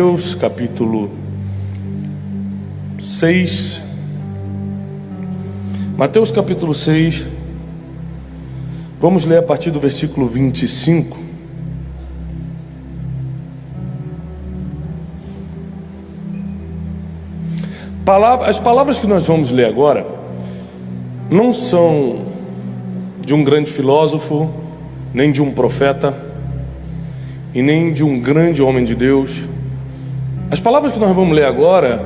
Mateus capítulo 6. Mateus capítulo 6. Vamos ler a partir do versículo 25. As palavras que nós vamos ler agora não são de um grande filósofo, nem de um profeta, e nem de um grande homem de Deus. As palavras que nós vamos ler agora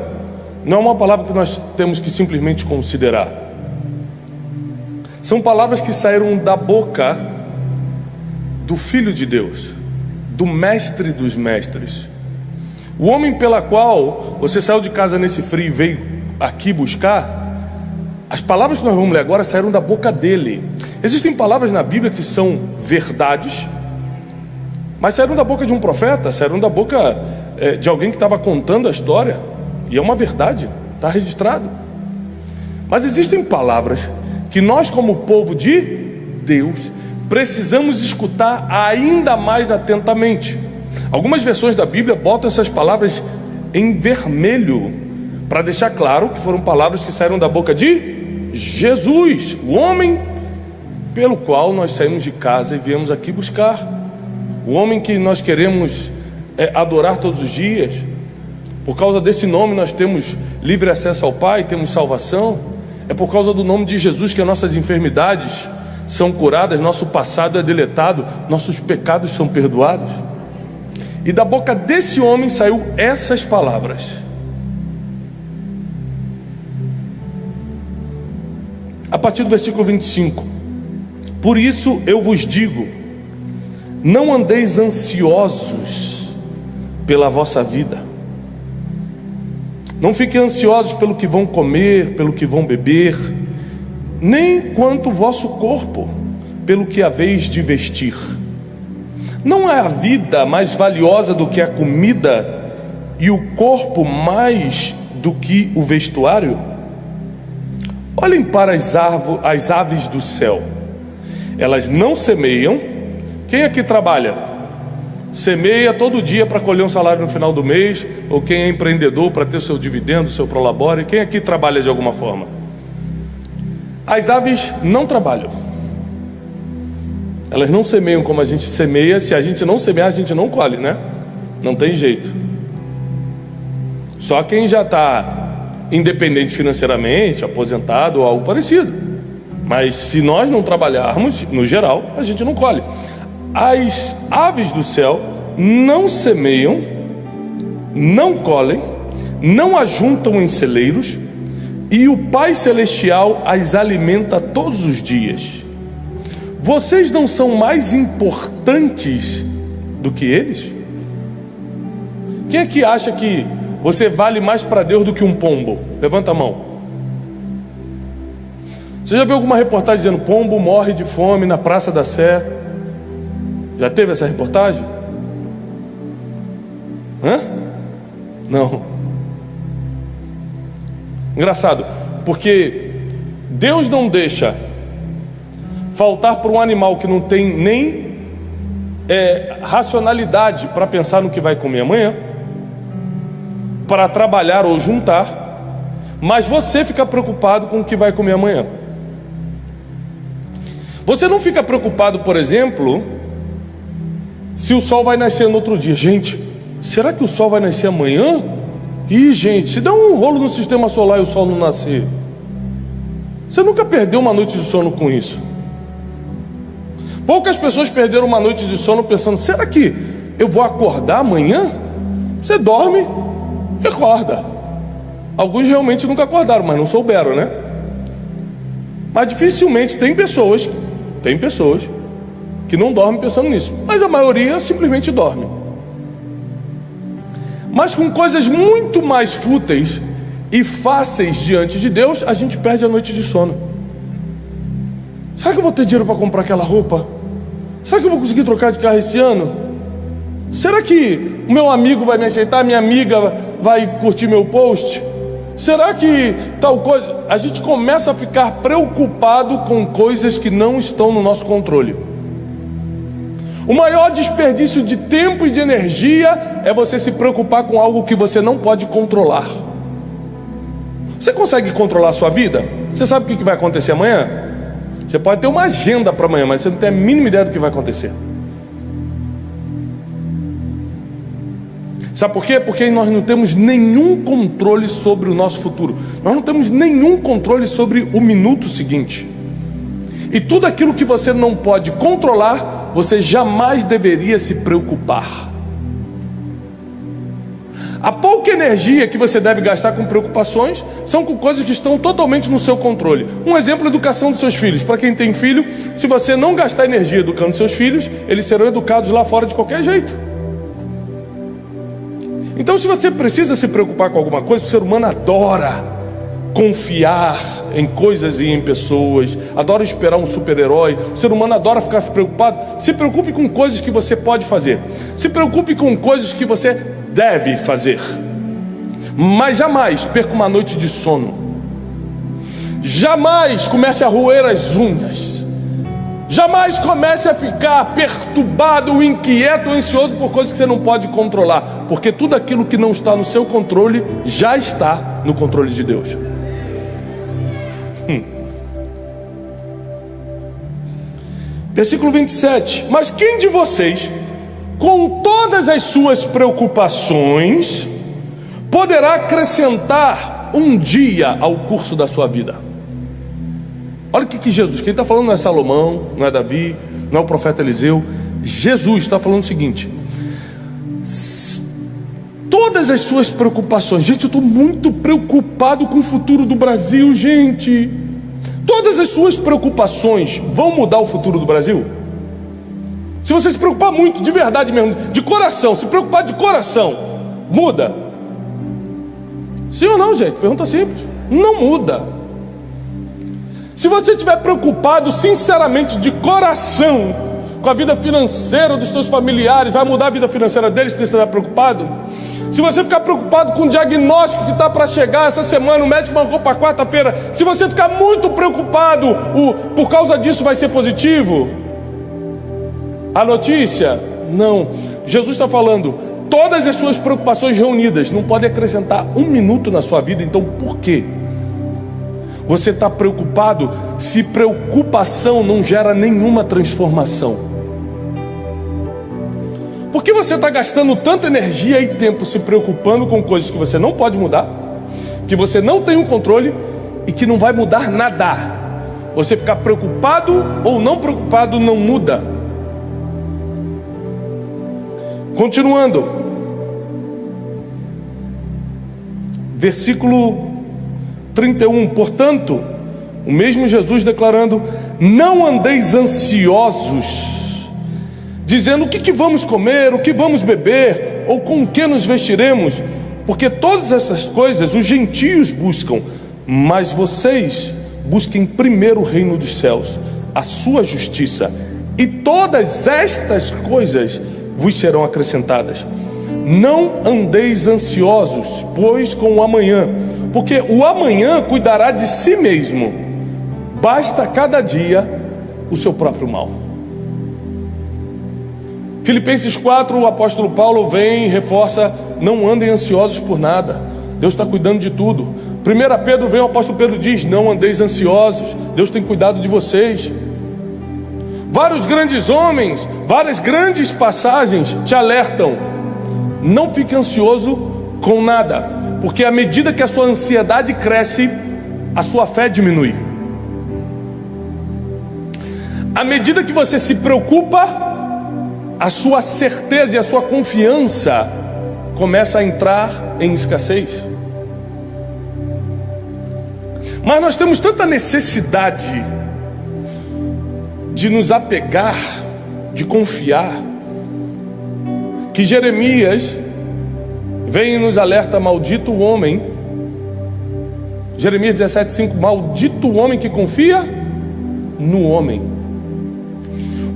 não é uma palavra que nós temos que simplesmente considerar. São palavras que saíram da boca do Filho de Deus, do Mestre dos Mestres, o homem pela qual você saiu de casa nesse frio e veio aqui buscar. As palavras que nós vamos ler agora saíram da boca dele. Existem palavras na Bíblia que são verdades, mas saíram da boca de um profeta, saíram da boca de alguém que estava contando a história, e é uma verdade, está registrado. Mas existem palavras que nós, como povo de Deus, precisamos escutar ainda mais atentamente. Algumas versões da Bíblia botam essas palavras em vermelho, para deixar claro que foram palavras que saíram da boca de Jesus, o homem pelo qual nós saímos de casa e viemos aqui buscar, o homem que nós queremos adorar todos os dias. Por causa desse nome nós temos livre acesso ao Pai, temos salvação. É por causa do nome de Jesus que as nossas enfermidades são curadas, nosso passado é deletado, nossos pecados são perdoados. E da boca desse homem saiu essas palavras. A partir do versículo 25: por isso eu vos digo, não andeis ansiosos pela vossa vida. Não fiquem ansiosos pelo que vão comer, pelo que vão beber, nem quanto o vosso corpo, pelo que haveis de vestir. Não é a vida mais valiosa do que a comida, e o corpo mais do que o vestuário? Olhem para as aves do céu. Elas não semeiam. Quem aqui trabalha? Semeia todo dia para colher um salário no final do mês, ou quem é empreendedor para ter seu dividendo, seu prolabore. Quem aqui trabalha de alguma forma? As aves não trabalham. Elas não semeiam como a gente semeia. Se a gente não semear, a gente não colhe, né? Não tem jeito. Só quem já está independente financeiramente, aposentado ou algo parecido. Mas se nós não trabalharmos, no geral, a gente não colhe. As aves do céu não semeiam, não colhem, não ajuntam em celeiros, e o Pai Celestial as alimenta todos os dias. Vocês não são mais importantes do que eles? Quem é que acha que você vale mais para Deus do que um pombo? Levanta a mão. Você já viu alguma reportagem dizendo pombo morre de fome na Praça da Sé? Já teve essa reportagem? Não. Engraçado, porque Deus não deixa faltar para um animal que não tem nem racionalidade para pensar no que vai comer amanhã, para trabalhar ou juntar, mas você fica preocupado com o que vai comer amanhã. Você não fica preocupado, por exemplo, se o sol vai nascer no outro dia. Gente, será que o sol vai nascer amanhã? Ih, gente, se der um rolo no sistema solar e o sol não nascer. Você nunca perdeu uma noite de sono com isso? Poucas pessoas perderam uma noite de sono pensando, será que eu vou acordar amanhã? Você dorme e acorda. Alguns realmente nunca acordaram, mas não souberam, né? Mas dificilmente tem pessoas que não dormem pensando nisso, mas a maioria simplesmente dorme. Mas com coisas muito mais fúteis e fáceis diante de Deus, a gente perde a noite de sono. Será que eu vou ter dinheiro para comprar aquela roupa? Será que eu vou conseguir trocar de carro esse ano? Será que o meu amigo vai me aceitar? Minha amiga vai curtir meu post? Será que tal coisa? A gente começa a ficar preocupado com coisas que não estão no nosso controle. O maior desperdício de tempo e de energia é você se preocupar com algo que você não pode controlar. Você consegue controlar a sua vida? Você sabe o que vai acontecer amanhã? Você pode ter uma agenda para amanhã, mas você não tem a mínima ideia do que vai acontecer. Sabe por quê? Porque nós não temos nenhum controle sobre o nosso futuro. Nós não temos nenhum controle sobre o minuto seguinte. E tudo aquilo que você não pode controlar, você jamais deveria se preocupar. A pouca energia que você deve gastar com preocupações são com coisas que estão totalmente no seu controle. Um exemplo é a educação dos seus filhos. Para quem tem filho, se você não gastar energia educando seus filhos, eles serão educados lá fora de qualquer jeito. Então, se você precisa se preocupar com alguma coisa, o ser humano adora confiar em coisas e em pessoas, adora esperar um super-herói. O ser humano adora ficar preocupado. Se preocupe com coisas que você pode fazer. Se preocupe com coisas que você deve fazer. Mas jamais perca uma noite de sono. Jamais comece a roer as unhas. Jamais comece a ficar perturbado, inquieto, ansioso por coisas que você não pode controlar, porque tudo aquilo que não está no seu controle já está no controle de Deus. Versículo 27. Mas quem de vocês, com todas as suas preocupações, poderá acrescentar um dia ao curso da sua vida? Olha o que Jesus, quem está falando não é Salomão, não é Davi, não é o profeta Eliseu. Jesus está falando o seguinte: todas as suas preocupações. Gente, eu estou muito preocupado com o futuro do Brasil, gente. Todas as suas preocupações vão mudar o futuro do Brasil? Se você se preocupar muito, de verdade mesmo, de coração, se preocupar de coração, muda? Sim ou não, gente? Pergunta simples. Não muda. Se você estiver preocupado sinceramente de coração com a vida financeira dos seus familiares, vai mudar a vida financeira deles porque você está preocupado? Se você ficar preocupado com o diagnóstico que está para chegar essa semana, o médico marcou para quarta-feira, se você ficar muito preocupado, por causa disso vai ser positivo? A notícia? Não. Jesus está falando, todas as suas preocupações reunidas não podem acrescentar um minuto na sua vida. Então por quê? Você está preocupado se preocupação não gera nenhuma transformação? Por que você está gastando tanta energia e tempo se preocupando com coisas que você não pode mudar, que você não tem o controle e que não vai mudar nada? Você ficar preocupado ou não preocupado não muda. Continuando, versículo 31, portanto, o mesmo Jesus declarando: não andeis ansiosos, dizendo o que vamos comer, o que vamos beber, ou com que nos vestiremos, porque todas essas coisas os gentios buscam, mas vocês busquem primeiro o reino dos céus, a sua justiça, e todas estas coisas vos serão acrescentadas. Não andeis ansiosos, pois com o amanhã, porque o amanhã cuidará de si mesmo, basta cada dia o seu próprio mal. Filipenses 4, o apóstolo Paulo vem e reforça: não andem ansiosos por nada, Deus está cuidando de tudo. 1 Pedro vem, o apóstolo Pedro diz: não andeis ansiosos, Deus tem cuidado de vocês. Vários grandes homens, várias grandes passagens te alertam: não fique ansioso com nada, porque à medida que a sua ansiedade cresce, a sua fé diminui. À medida que você se preocupa, a sua certeza e a sua confiança começa a entrar em escassez. Mas nós temos tanta necessidade de nos apegar, de confiar, que Jeremias vem e nos alerta: maldito o homem. Jeremias 17:5, maldito o homem que confia no homem.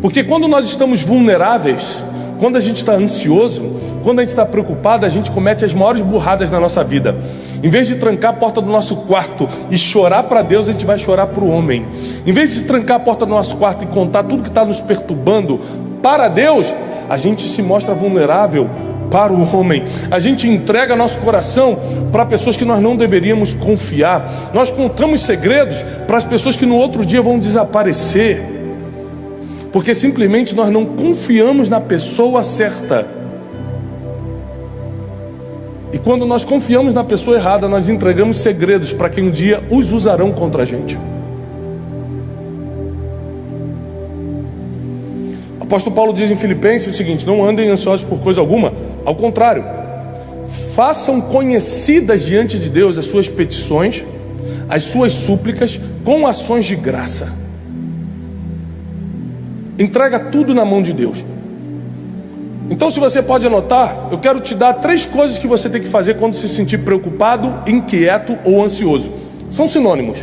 Porque quando nós estamos vulneráveis, quando a gente está ansioso, quando a gente está preocupado, a gente comete as maiores burradas na nossa vida. Em vez de trancar a porta do nosso quarto e chorar para Deus, a gente vai chorar para o homem. Em vez de trancar a porta do nosso quarto e contar tudo que está nos perturbando, para Deus, a gente se mostra vulnerável para o homem. A gente entrega nosso coração para pessoas que nós não deveríamos confiar. Nós contamos segredos para as pessoas que no outro dia vão desaparecer, porque simplesmente nós não confiamos na pessoa certa. E quando nós confiamos na pessoa errada, nós entregamos segredos para quem um dia os usarão contra a gente. O apóstolo Paulo diz em Filipenses o seguinte: não andem ansiosos por coisa alguma, ao contrário, façam conhecidas diante de Deus as suas petições, as suas súplicas, com ações de graça. Entrega tudo na mão de Deus. Então, se você pode anotar, eu quero te dar 3 coisas que você tem que fazer quando se sentir preocupado, inquieto ou ansioso. São sinônimos.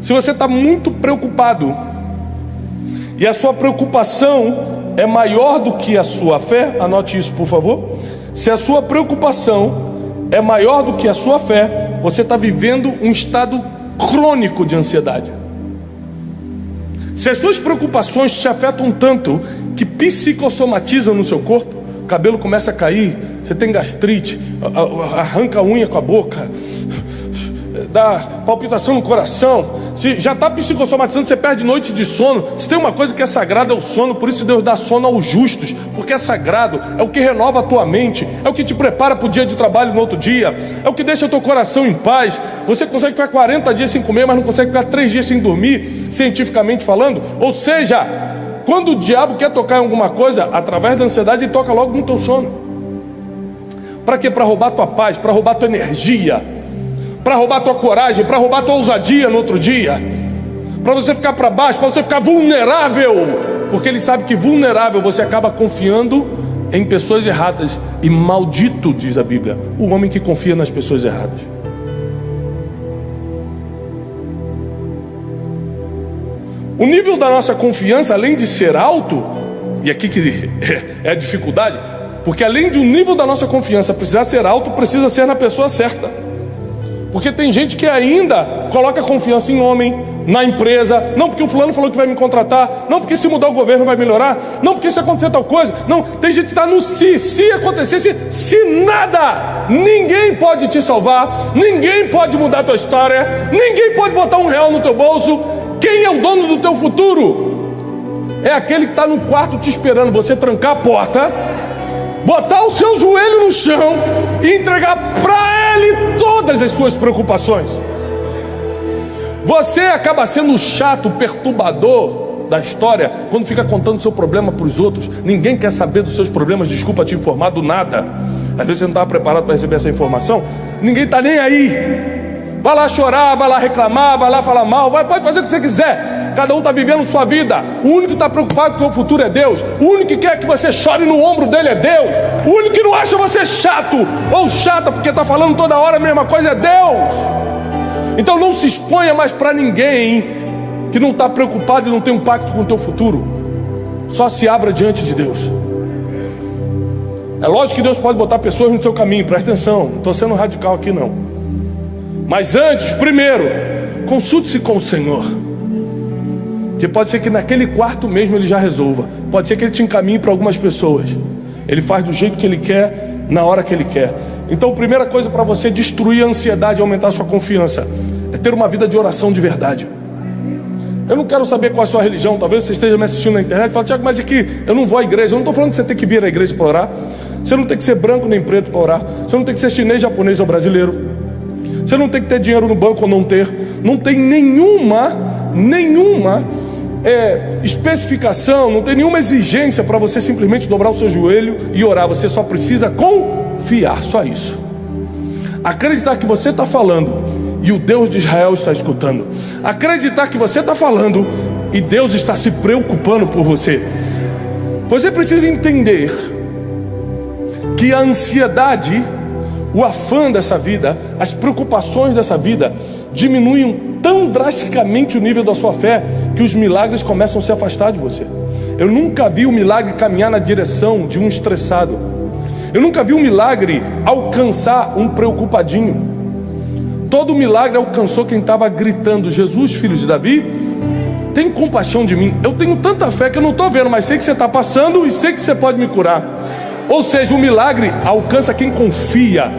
Se você está muito preocupado e a sua preocupação é maior do que a sua fé, anote isso, por favor. Se a sua preocupação é maior do que a sua fé, você está vivendo um estado crônico de ansiedade. Se as suas preocupações te afetam tanto que psicossomatizam no seu corpo, o cabelo começa a cair, você tem gastrite, arranca a unha com a boca, dá palpitação no coração, se já está psicossomatizando, você perde noite de sono. Se tem uma coisa que é sagrada, é o sono. Por isso Deus dá sono aos justos, porque é sagrado, é o que renova a tua mente, é o que te prepara para o dia de trabalho no outro dia, é o que deixa o teu coração em paz. Você consegue ficar 40 dias sem comer, mas não consegue ficar 3 dias sem dormir, cientificamente falando. Ou seja, quando o diabo quer tocar em alguma coisa, através da ansiedade, ele toca logo no teu sono. Para quê? Para roubar tua paz, para roubar tua energia, para roubar tua coragem, para roubar tua ousadia no outro dia, para você ficar para baixo, para você ficar vulnerável, porque ele sabe que vulnerável você acaba confiando em pessoas erradas. E maldito, diz a Bíblia, o homem que confia nas pessoas erradas. O nível da nossa confiança, além de ser alto, e aqui que é a dificuldade, porque além de um nível da nossa confiança precisar ser alto, precisa ser na pessoa certa. Porque tem gente que ainda coloca confiança em homem, na empresa. Não porque o fulano falou que vai me contratar, não porque se mudar o governo vai melhorar, não porque se acontecer tal coisa. Não, tem gente que está no se acontecesse, se nada. Ninguém pode te salvar, ninguém pode mudar a tua história, ninguém pode botar R$1 no teu bolso. Quem é o dono do teu futuro? É aquele que está no quarto te esperando você trancar a porta, botar o seu joelho no chão e entregar para ele todas as suas preocupações. Você acaba sendo o chato, perturbador da história quando fica contando o seu problema para os outros. Ninguém quer saber dos seus problemas, desculpa te informar do nada. Às vezes você não estava preparado para receber essa informação. Ninguém está nem aí. Vai lá chorar, vai lá reclamar, vai lá falar mal, pode fazer o que você quiser. Cada um está vivendo sua vida. O único que está preocupado com o teu futuro é Deus. O único que quer que você chore no ombro dele é Deus. O único que não acha você chato ou chata porque está falando toda hora a mesma coisa é Deus. Então não se exponha mais para ninguém que não está preocupado e não tem um pacto com o teu futuro. Só se abra diante de Deus. É lógico que Deus pode botar pessoas no seu caminho, presta atenção, não estou sendo radical aqui não. Mas antes, primeiro, consulte-se com o Senhor. Que pode ser que naquele quarto mesmo ele já resolva. Pode ser que ele te encaminhe para algumas pessoas. Ele faz do jeito que ele quer, na hora que ele quer. Então a primeira coisa para você destruir a ansiedade e aumentar a sua confiança é ter uma vida de oração de verdade. Eu não quero saber qual é a sua religião. Talvez você esteja me assistindo na internet e fale: Tiago, mas aqui eu não vou à igreja. Eu não estou falando que você tem que vir à igreja para orar. Você não tem que ser branco nem preto para orar. Você não tem que ser chinês, japonês ou brasileiro. Você não tem que ter dinheiro no banco ou não ter. Não tem nenhuma especificação, não tem nenhuma exigência para você simplesmente dobrar o seu joelho e orar. Você só precisa confiar, só isso. Acreditar que você está falando e o Deus de Israel está escutando. Acreditar que você está falando e Deus está se preocupando por você. Você precisa entender que a ansiedade, o afã dessa vida, as preocupações dessa vida diminuem tão drasticamente o nível da sua fé que os milagres começam a se afastar de você. Eu nunca vi o milagre caminhar na direção de um estressado. Eu nunca vi um milagre alcançar um preocupadinho. Todo milagre alcançou quem estava gritando: Jesus, filho de Davi, tem compaixão de mim. Eu tenho tanta fé que eu não estou vendo, mas sei que você está passando e sei que você pode me curar. Ou seja, o milagre alcança quem confia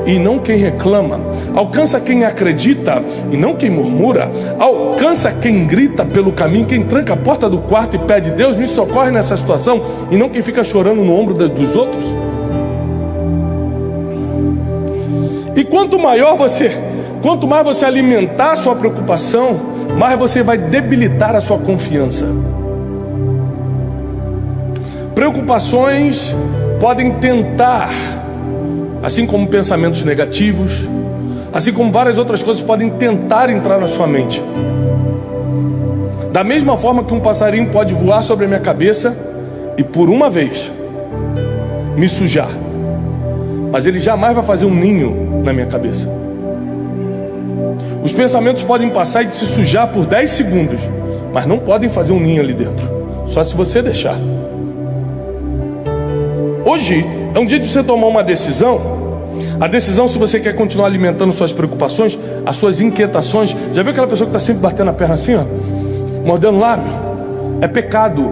e não quem reclama, alcança quem acredita e não quem murmura, alcança quem grita pelo caminho, quem tranca a porta do quarto e pede: Deus, me socorre nessa situação, e não quem fica chorando no ombro dos outros. E quanto mais você alimentar a sua preocupação, mais você vai debilitar a sua confiança. Preocupações podem tentar, assim como pensamentos negativos, assim como várias outras coisas, podem tentar entrar na sua mente. Da mesma forma que um passarinho pode voar sobre a minha cabeça e por uma vez me sujar, mas ele jamais vai fazer um ninho na minha cabeça. Os pensamentos podem passar e te sujar por 10 segundos, mas não podem fazer um ninho ali dentro, só se você deixar. Hoje é um dia de você tomar uma decisão. A decisão, se você quer continuar alimentando suas preocupações, as suas inquietações. Já viu aquela pessoa que está sempre batendo a perna assim, ó, mordendo o lábio? É pecado.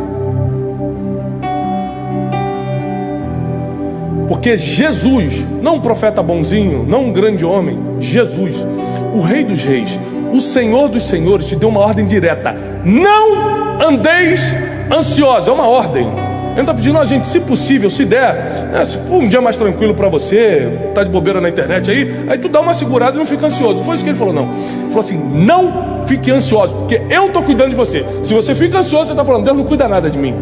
Porque Jesus, não um profeta bonzinho, não um grande homem, Jesus, o Rei dos Reis, o Senhor dos Senhores, te deu uma ordem direta: não andeis ansiosos. É uma ordem. Ele está pedindo: a gente, se possível, se der, se for um dia mais tranquilo para você, tá de bobeira na internet aí tu dá uma segurada e não fica ansioso. Não foi isso que ele falou, não. Ele falou assim: não fique ansioso, porque eu estou cuidando de você. Se você fica ansioso, você está falando: Deus não cuida nada de mim.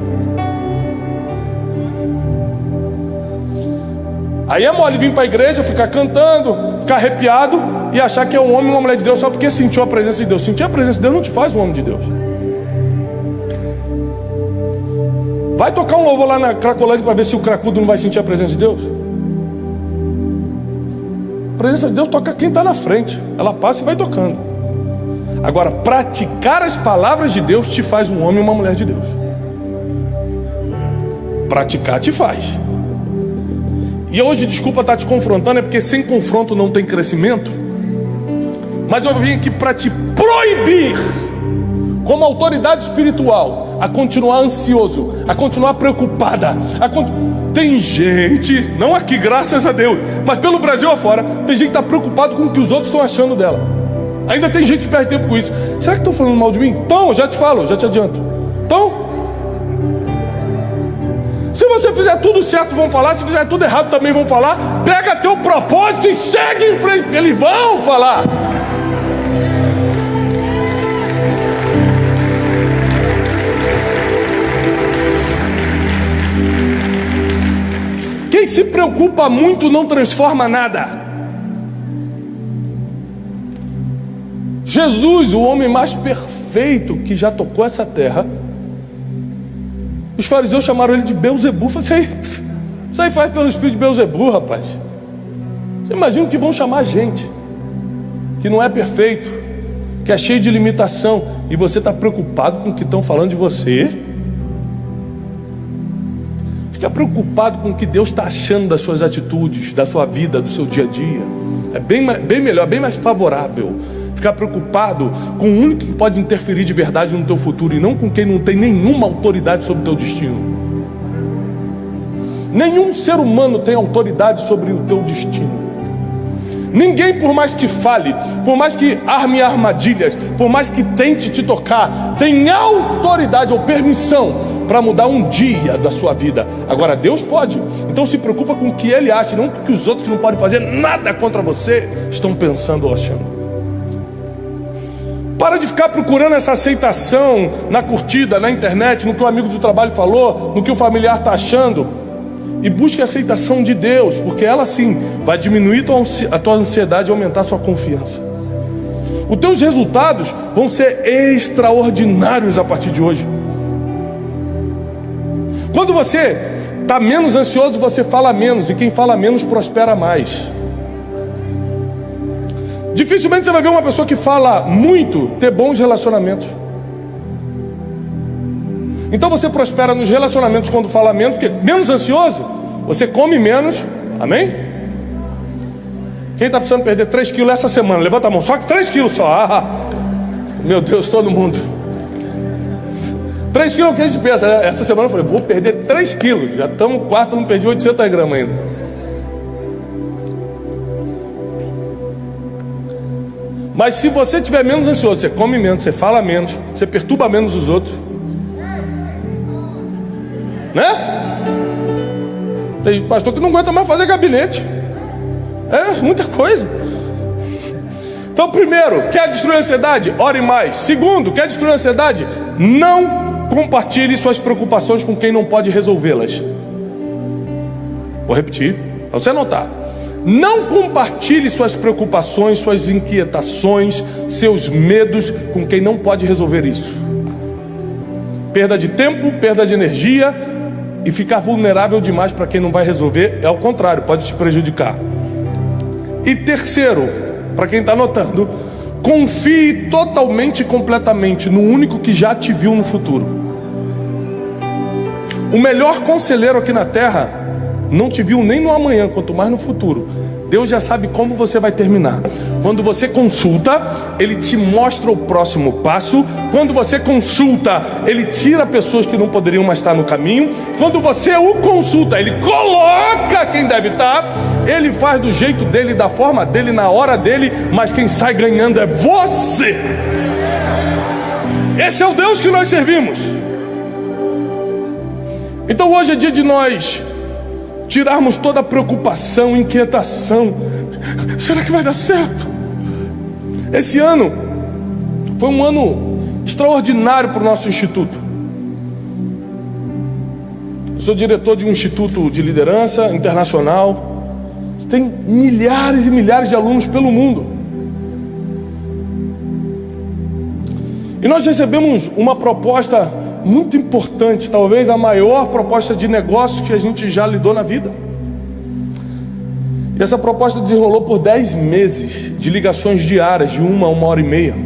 Aí é mole vir para a igreja, ficar cantando, ficar arrepiado e achar que é um homem e uma mulher de Deus só porque sentiu a presença de Deus. Sentir a presença de Deus não te faz um homem de Deus. Vai tocar um louvor lá na Cracolândia para ver se o cracudo não vai sentir a presença de Deus. A presença de Deus toca quem está na frente. Ela passa e vai tocando. Agora, praticar as palavras de Deus te faz um homem e uma mulher de Deus. Praticar te faz. E hoje, desculpa estar te confrontando, é porque sem confronto não tem crescimento. Mas eu vim aqui para te proibir, como autoridade espiritual, a continuar ansioso, a continuar preocupada. Tem gente, não aqui, graças a Deus, mas pelo Brasil afora, tem gente que está preocupado com o que os outros estão achando dela. Ainda tem gente que perde tempo com isso. Será que estão falando mal de mim? Então, já te falo, já te adianto. Então, se você fizer tudo certo, vão falar. Se fizer tudo errado, também vão falar. Pega teu propósito e segue em frente, porque eles vão falar. Quem se preocupa muito não transforma nada. Jesus, o homem mais perfeito que já tocou essa terra, os fariseus chamaram ele de Beelzebu. Isso aí faz pelo espírito de Beelzebu, rapaz. Você imagina que vão chamar a gente que não é perfeito, que é cheio de limitação, e você está preocupado com o que estão falando de você? Fica preocupado com o que Deus está achando das suas atitudes, da sua vida, do seu dia a dia. É bem melhor, bem mais favorável ficar preocupado com o único que pode interferir de verdade no teu futuro, e não com quem não tem nenhuma autoridade sobre o teu destino. Nenhum ser humano tem autoridade sobre o teu destino. Ninguém, por mais que fale, por mais que arme armadilhas, por mais que tente te tocar, tem autoridade ou permissão para mudar um dia da sua vida. Agora Deus pode. Então se preocupa com o que Ele acha, não com o que os outros, que não podem fazer nada contra você, estão pensando ou achando. Para de ficar procurando essa aceitação na curtida, na internet, no que o amigo do trabalho falou, no que o familiar está achando. E busque a aceitação de Deus, porque ela sim vai diminuir a tua ansiedade e aumentar a sua confiança. Os teus resultados vão ser extraordinários a partir de hoje. Quando você está menos ansioso, você fala menos, e quem fala menos prospera mais. Dificilmente você vai ver uma pessoa que fala muito ter bons relacionamentos. Então você prospera nos relacionamentos quando fala menos, porque menos ansioso, você come menos. Amém? Quem está precisando perder 3 quilos essa semana? Levanta a mão, só que 3 quilos só. Meu Deus, todo mundo. 3 quilos é o que a gente pensa, né? Essa semana eu falei, vou perder 3 quilos. Já estamos quarto, não perdi 800 gramas ainda. Mas se você tiver menos ansioso, você come menos, você fala menos, você perturba menos os outros, né? Tem pastor que não aguenta mais fazer gabinete. É, muita coisa. Então, primeiro, quer destruir a ansiedade? Ore mais. Segundo, quer destruir a ansiedade? Não compartilhe suas preocupações com quem não pode resolvê-las. Vou repetir, para você anotar. Não compartilhe suas preocupações, suas inquietações, seus medos com quem não pode resolver isso. Perda de tempo, perda de energia e ficar vulnerável demais para quem não vai resolver, é ao contrário, pode te prejudicar. E terceiro, para quem está anotando, confie totalmente e completamente no único que já te viu no futuro. O melhor conselheiro aqui na terra não te viu nem no amanhã, quanto mais no futuro. Deus já sabe como você vai terminar. Quando você consulta, Ele te mostra o próximo passo. Quando você consulta, Ele tira pessoas que não poderiam mais estar no caminho. Quando você o consulta, Ele coloca quem deve estar. Ele faz do jeito dele, da forma dele, na hora dele. Mas quem sai ganhando é você. Esse é o Deus que nós servimos. Então hoje é dia de nós tirarmos toda a preocupação, inquietação. Será que vai dar certo? Esse ano foi um ano extraordinário para o nosso instituto. Eu sou diretor de um instituto de liderança internacional. Tem milhares e milhares de alunos pelo mundo. E nós recebemos uma proposta muito importante, talvez a maior proposta de negócio que a gente já lidou na vida. E essa proposta desenrolou por 10 meses de ligações diárias, de 1 hora e meia.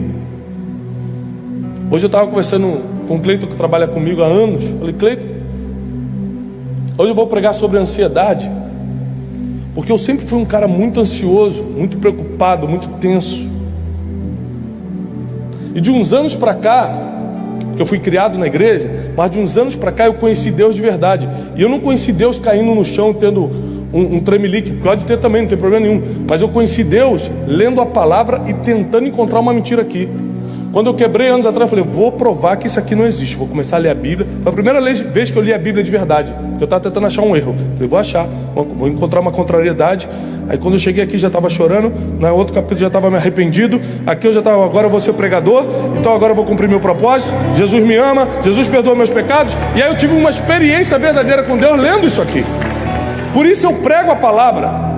Hoje eu estava conversando com o Cleiton, que trabalha comigo há anos. Falei, Cleiton, hoje eu vou pregar sobre ansiedade, porque eu sempre fui um cara muito ansioso, muito preocupado, muito tenso. E de uns anos para cá, eu fui criado na igreja, mas de uns anos para cá eu conheci Deus de verdade. E eu não conheci Deus caindo no chão, tendo um tremelique, pode ter também, não tem problema nenhum. Mas eu conheci Deus lendo a palavra e tentando encontrar uma mentira aqui. Quando eu quebrei anos atrás, eu falei, vou provar que isso aqui não existe. Vou começar a ler a Bíblia. Foi a primeira vez que eu li a Bíblia de verdade. Eu estava tentando achar um erro. Falei, vou achar, vou encontrar uma contrariedade. Aí quando eu cheguei aqui já estava chorando. Na outro capítulo já estava me arrependido. Aqui eu já estava, agora eu vou ser pregador. Então agora eu vou cumprir meu propósito. Jesus me ama, Jesus perdoa meus pecados. E aí eu tive uma experiência verdadeira com Deus lendo isso aqui. Por isso eu prego a palavra.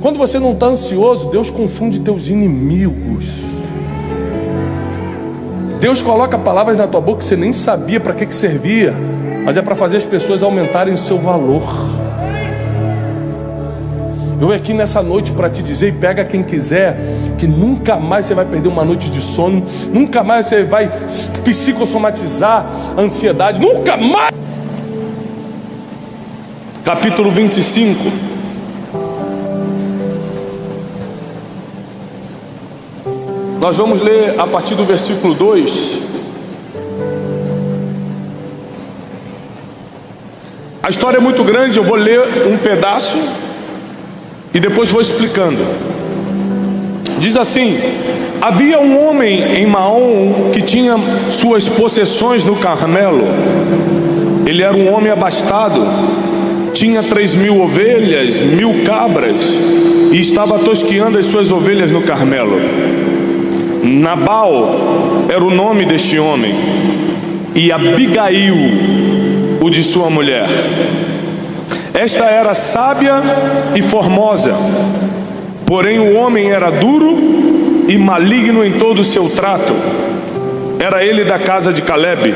Quando você não está ansioso, Deus confunde teus inimigos. Deus coloca palavras na tua boca que você nem sabia para que servia, mas é para fazer as pessoas aumentarem o seu valor. Eu venho aqui nessa noite para te dizer, e pega quem quiser, que nunca mais você vai perder uma noite de sono, nunca mais você vai psicossomatizar a ansiedade, nunca mais. Capítulo 25. Nós vamos ler a partir do versículo 2. A história é muito grande, eu vou ler um pedaço e depois vou explicando. Diz assim: havia um homem em Maom que tinha suas possessões no Carmelo. Ele era um homem abastado, tinha 3.000 ovelhas, 1.000 cabras, e estava tosqueando as suas ovelhas no Carmelo. Nabal era o nome deste homem, e Abigail o de sua mulher. Esta era sábia e formosa, porém o homem era duro e maligno em todo o seu trato. Era ele da casa de Caleb.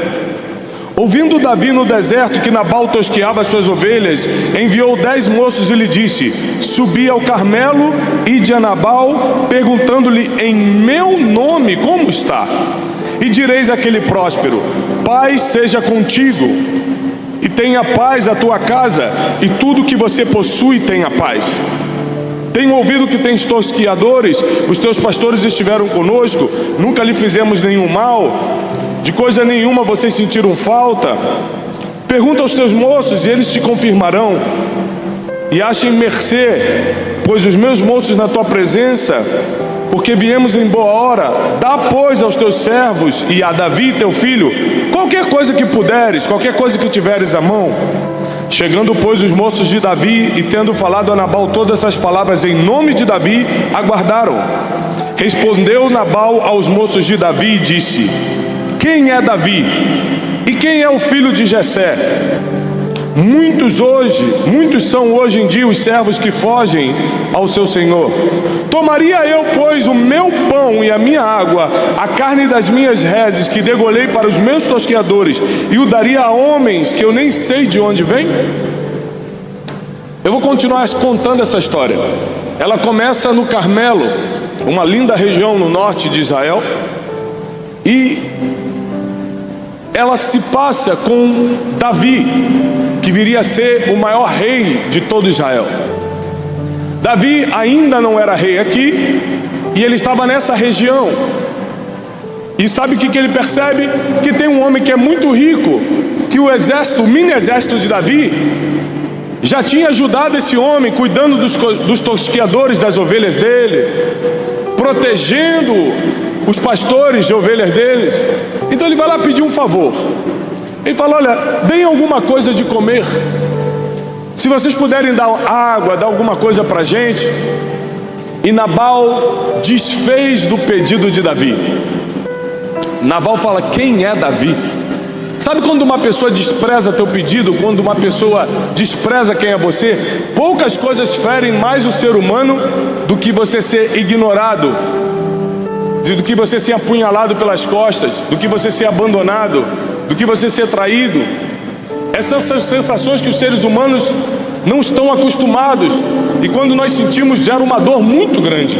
Ouvindo Davi no deserto que Nabal tosqueava as suas ovelhas, enviou 10 moços e lhe disse: subi ao Carmelo, ide a Nabal, perguntando-lhe em meu nome como está. E direis àquele próspero: paz seja contigo, e tenha paz a tua casa, e tudo que você possui tenha paz. Tenho ouvido que tens tosquiadores, os teus pastores estiveram conosco, nunca lhe fizemos nenhum mal, de coisa nenhuma vocês sentiram falta. Pergunta aos teus moços e eles te confirmarão. E achem mercê, pois os meus moços na tua presença, porque viemos em boa hora. Dá, pois, aos teus servos e a Davi, teu filho, qualquer coisa que puderes, qualquer coisa que tiveres à mão. Chegando, pois, os moços de Davi e tendo falado a Nabal todas essas palavras em nome de Davi, aguardaram. Respondeu Nabal aos moços de Davi e disse: quem é Davi? E quem é o filho de Jessé? Muitos são hoje em dia os servos que fogem ao seu senhor. Tomaria eu, pois, o meu pão e a minha água, a carne das minhas reses que degolhei para os meus tosqueadores, e o daria a homens que eu nem sei de onde vem? Eu vou continuar contando essa história. Ela começa no Carmelo, uma linda região no norte de Israel, e ela se passa com Davi, que viria a ser o maior rei de todo Israel. Davi ainda não era rei aqui, e ele estava nessa região. E sabe o que ele percebe? Que tem um homem que é muito rico, que o exército, o mini exército de Davi, já tinha ajudado esse homem, cuidando dos tosqueadores das ovelhas dele, protegendo os pastores de ovelhas deles. Então ele vai lá pedir um favor. Ele fala: olha, deem alguma coisa de comer. Se vocês puderem dar água, dar alguma coisa para a gente. E Nabal desfez do pedido de Davi. Nabal fala: quem é Davi? Sabe quando uma pessoa despreza teu pedido, quando uma pessoa despreza quem é você? Poucas coisas ferem mais o ser humano do que você ser ignorado, do que você ser apunhalado pelas costas, do que você ser abandonado, do que você ser traído. Essas são sensações que os seres humanos não estão acostumados, e quando nós sentimos, gera uma dor muito grande.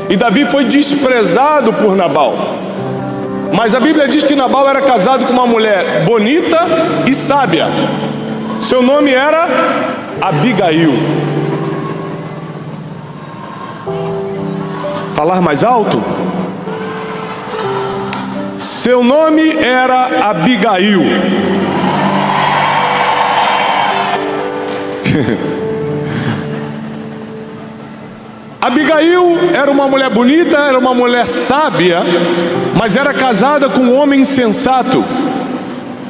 E Davi foi desprezado por Nabal. Mas a Bíblia diz que Nabal era casado com uma mulher bonita e sábia. Seu nome era Abigail. Falar mais alto? Seu nome era Abigail. Abigail era uma mulher bonita, era uma mulher sábia, mas era casada com um homem insensato,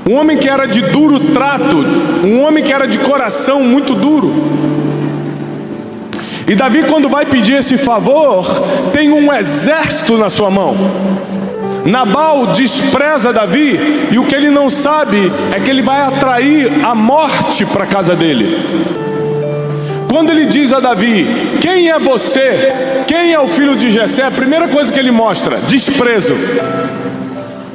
um homem que era de duro trato, um homem que era de coração muito duro. E Davi, quando vai pedir esse favor, tem um exército na sua mão. Nabal despreza Davi, e o que ele não sabe é que ele vai atrair a morte para a casa dele. Quando ele diz a Davi: quem é você? Quem é o filho de Jessé? A primeira coisa que ele mostra: desprezo.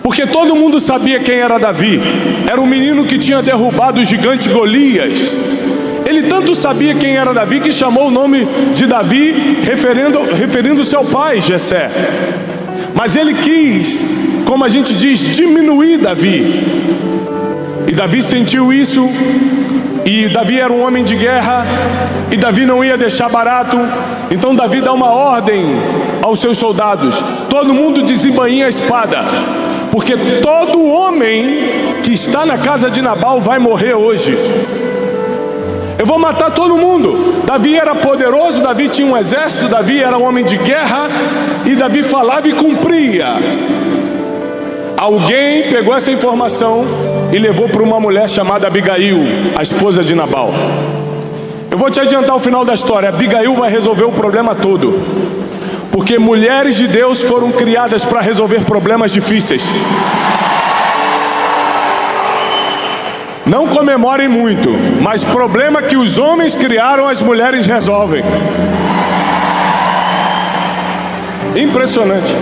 Porque todo mundo sabia quem era Davi. Era o menino que tinha derrubado o gigante Golias. Ele tanto sabia quem era Davi que chamou o nome de Davi referindo-se ao pai Jessé. Mas ele quis, como a gente diz, diminuir Davi. E Davi sentiu isso. E Davi era um homem de guerra, e Davi não ia deixar barato. Então Davi dá uma ordem aos seus soldados: todo mundo desembainha a espada, porque todo homem que está na casa de Nabal vai morrer hoje. Eu vou matar todo mundo. Davi era poderoso, Davi tinha um exército, Davi era um homem de guerra, e Davi falava e cumpria. Alguém pegou essa informação e levou para uma mulher chamada Abigail, a esposa de Nabal. Eu vou te adiantar o final da história. Abigail vai resolver o problema todo, porque mulheres de Deus foram criadas para resolver problemas difíceis. Não comemorem muito, mas problema que os homens criaram, as mulheres resolvem. Impressionante.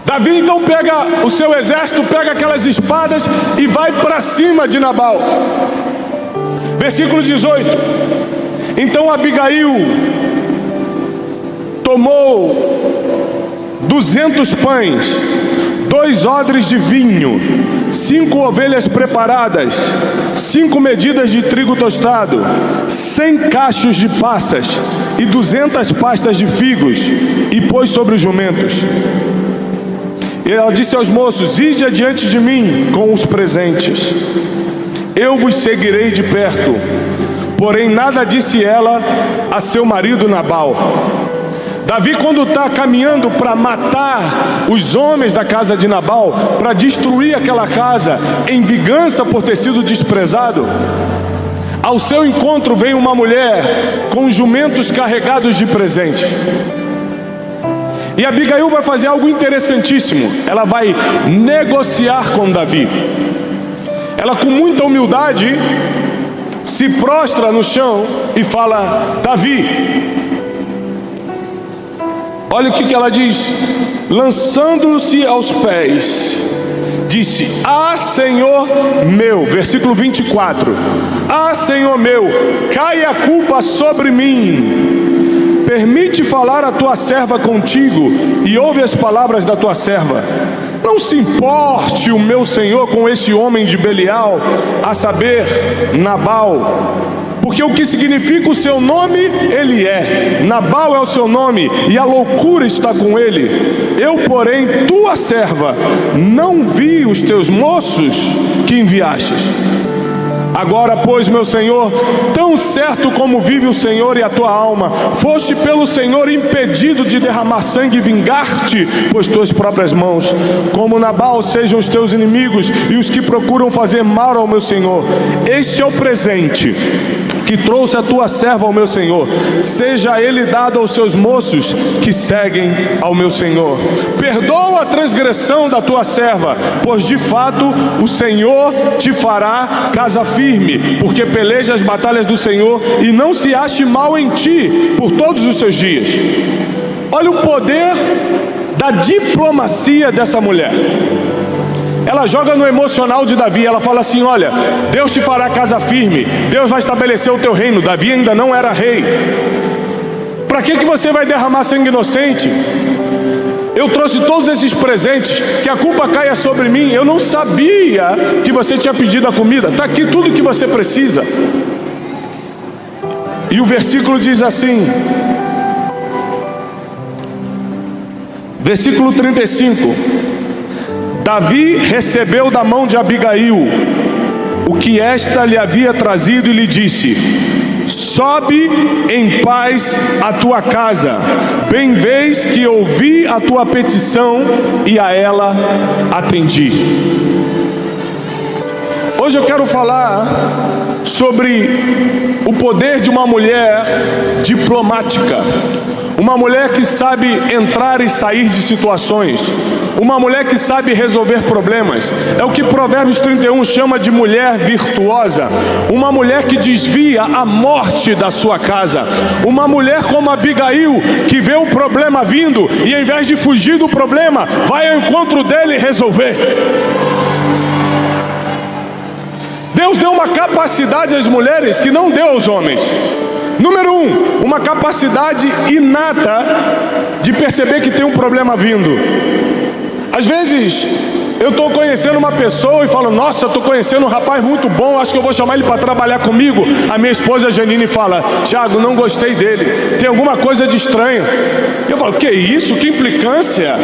Davi então pega o seu exército, pega aquelas espadas e vai para cima de Nabal. Versículo 18. Então Abigail tomou 200 pães, 2 odres de vinho, 5 ovelhas preparadas, 5 medidas de trigo tostado, 100 cachos de passas e 200 pastas de figos, e pôs sobre os jumentos. E ela disse aos moços: ide adiante de mim com os presentes, eu vos seguirei de perto. Porém nada disse ela a seu marido Nabal. Davi, quando está caminhando para matar os homens da casa de Nabal, para destruir aquela casa em vingança por ter sido desprezado, ao seu encontro vem uma mulher com jumentos carregados de presentes. E Abigail vai fazer algo interessantíssimo. Ela vai negociar com Davi. Ela, com muita humildade, se prostra no chão e fala: Davi, olha o que ela diz, lançando-se aos pés, disse: ah, Senhor meu, versículo 24, ah, Senhor meu, cai a culpa sobre mim, permite falar a tua serva contigo, e ouve as palavras da tua serva. Não se importe o meu senhor com esse homem de Belial, a saber, Nabal, porque o que significa o seu nome, ele é. Nabal é o seu nome, e a loucura está com ele. Eu, porém, tua serva, não vi os teus moços que enviastes. Agora, pois, meu Senhor, tão certo como vive o Senhor e a tua alma, foste pelo Senhor impedido de derramar sangue e vingar-te por tuas próprias mãos. Como Nabal sejam os teus inimigos e os que procuram fazer mal ao meu Senhor. Este é o presente que trouxe a tua serva ao meu Senhor, seja ele dado aos seus moços que seguem ao meu Senhor. Perdoa a transgressão da tua serva, pois de fato o Senhor te fará casa firme, porque peleja as batalhas do Senhor e não se ache mal em ti por todos os seus dias. Olha o poder da diplomacia dessa mulher. Ela joga no emocional de Davi. Ela fala assim: olha, Deus te fará casa firme, Deus vai estabelecer o teu reino. Davi ainda não era rei. Para que você vai derramar sangue inocente? Eu trouxe todos esses presentes, que a culpa caia sobre mim. Eu não sabia que você tinha pedido a comida. Está aqui tudo que você precisa. E o versículo diz assim, versículo 35: Davi recebeu da mão de Abigail o que esta lhe havia trazido e lhe disse: sobe em paz à tua casa, bem vês que ouvi a tua petição e a ela atendi. Hoje eu quero falar sobre o poder de uma mulher diplomática, uma mulher que sabe entrar e sair de situações, uma mulher que sabe resolver problemas. É o que Provérbios 31 chama de mulher virtuosa, uma mulher que desvia a morte da sua casa, uma mulher como Abigail, que vê o problema vindo e em vez de fugir do problema, vai ao encontro dele e resolver. Deus deu uma capacidade às mulheres que não deu aos homens. Número 1, uma capacidade inata de perceber que tem um problema vindo. Às vezes eu estou conhecendo uma pessoa e falo: nossa, estou conhecendo um rapaz muito bom, acho que eu vou chamar ele para trabalhar comigo. A minha esposa Janine fala: Tiago, não gostei dele, tem alguma coisa de estranho. Eu falo: que isso? Que implicância?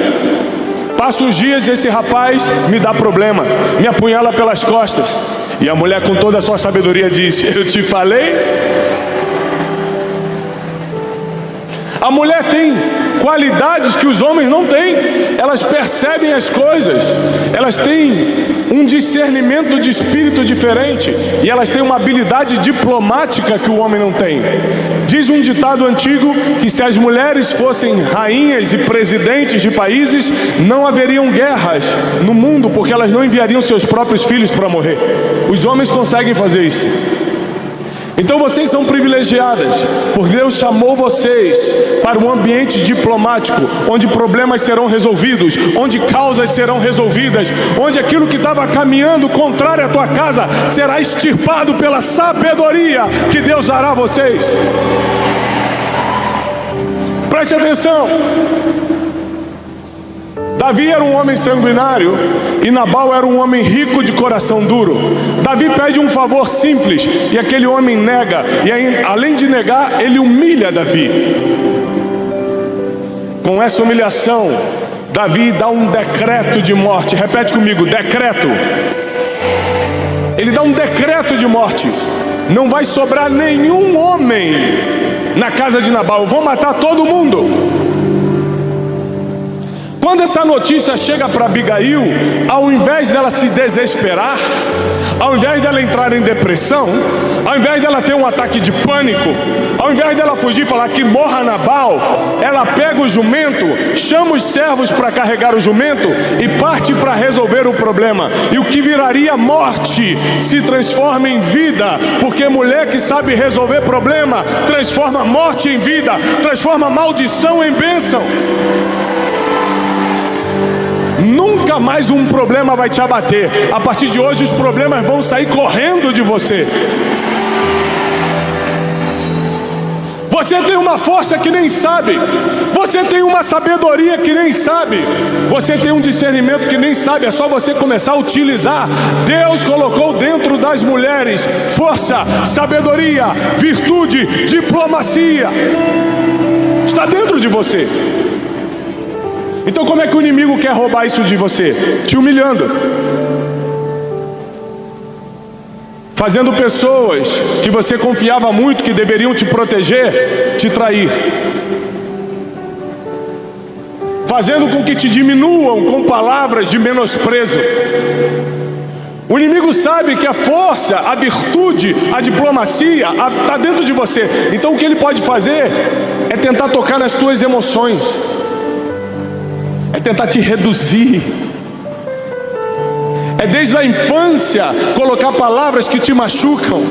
Passa os dias e esse rapaz me dá problema, me apunhala pelas costas. E a mulher, com toda a sua sabedoria, disse: eu te falei? A mulher tem qualidades que os homens não têm. Elas percebem as coisas, elas têm um discernimento de espírito diferente, e elas têm uma habilidade diplomática que o homem não tem. Diz um ditado antigo que se as mulheres fossem rainhas e presidentes de países, não haveriam guerras no mundo, porque elas não enviariam seus próprios filhos para morrer. Os homens conseguem fazer isso. Então vocês são privilegiadas, porque Deus chamou vocês para um ambiente diplomático, onde problemas serão resolvidos, onde causas serão resolvidas, onde aquilo que estava caminhando contrário à tua casa será extirpado pela sabedoria que Deus dará a vocês. Preste atenção. Davi era um homem sanguinário e Nabal era um homem rico de coração duro. Davi pede um favor simples e aquele homem nega, e aí, além de negar, ele humilha Davi. Com essa humilhação, Davi dá um decreto de morte. Repete comigo, decreto. Ele dá um decreto de morte. Não vai sobrar nenhum homem na casa de Nabal, eu vou matar todo mundo. Quando essa notícia chega para Abigail, ao invés dela se desesperar, ao invés dela entrar em depressão, ao invés dela ter um ataque de pânico, ao invés dela fugir e falar que morra Nabal, ela pega o jumento, chama os servos para carregar o jumento e parte para resolver o problema. E o que viraria morte se transforma em vida, porque mulher que sabe resolver problema transforma morte em vida, transforma maldição em bênção. Nunca mais um problema vai te abater. A partir de hoje os problemas vão sair correndo de você. Você tem uma força que nem sabe. Você tem uma sabedoria que nem sabe. Você tem um discernimento que nem sabe. É só você começar a utilizar. Deus colocou dentro das mulheres força, sabedoria, virtude, diplomacia. Está dentro de você. Então como é que o inimigo quer roubar isso de você? Te humilhando, fazendo pessoas que você confiava muito, que deveriam te proteger, te trair, fazendo com que te diminuam com palavras de menosprezo. O inimigo sabe que a força, a virtude, a diplomacia está dentro de você. Então o que ele pode fazer é tentar tocar nas tuas emoções, é tentar te reduzir, é desde a infância colocar palavras que te machucam.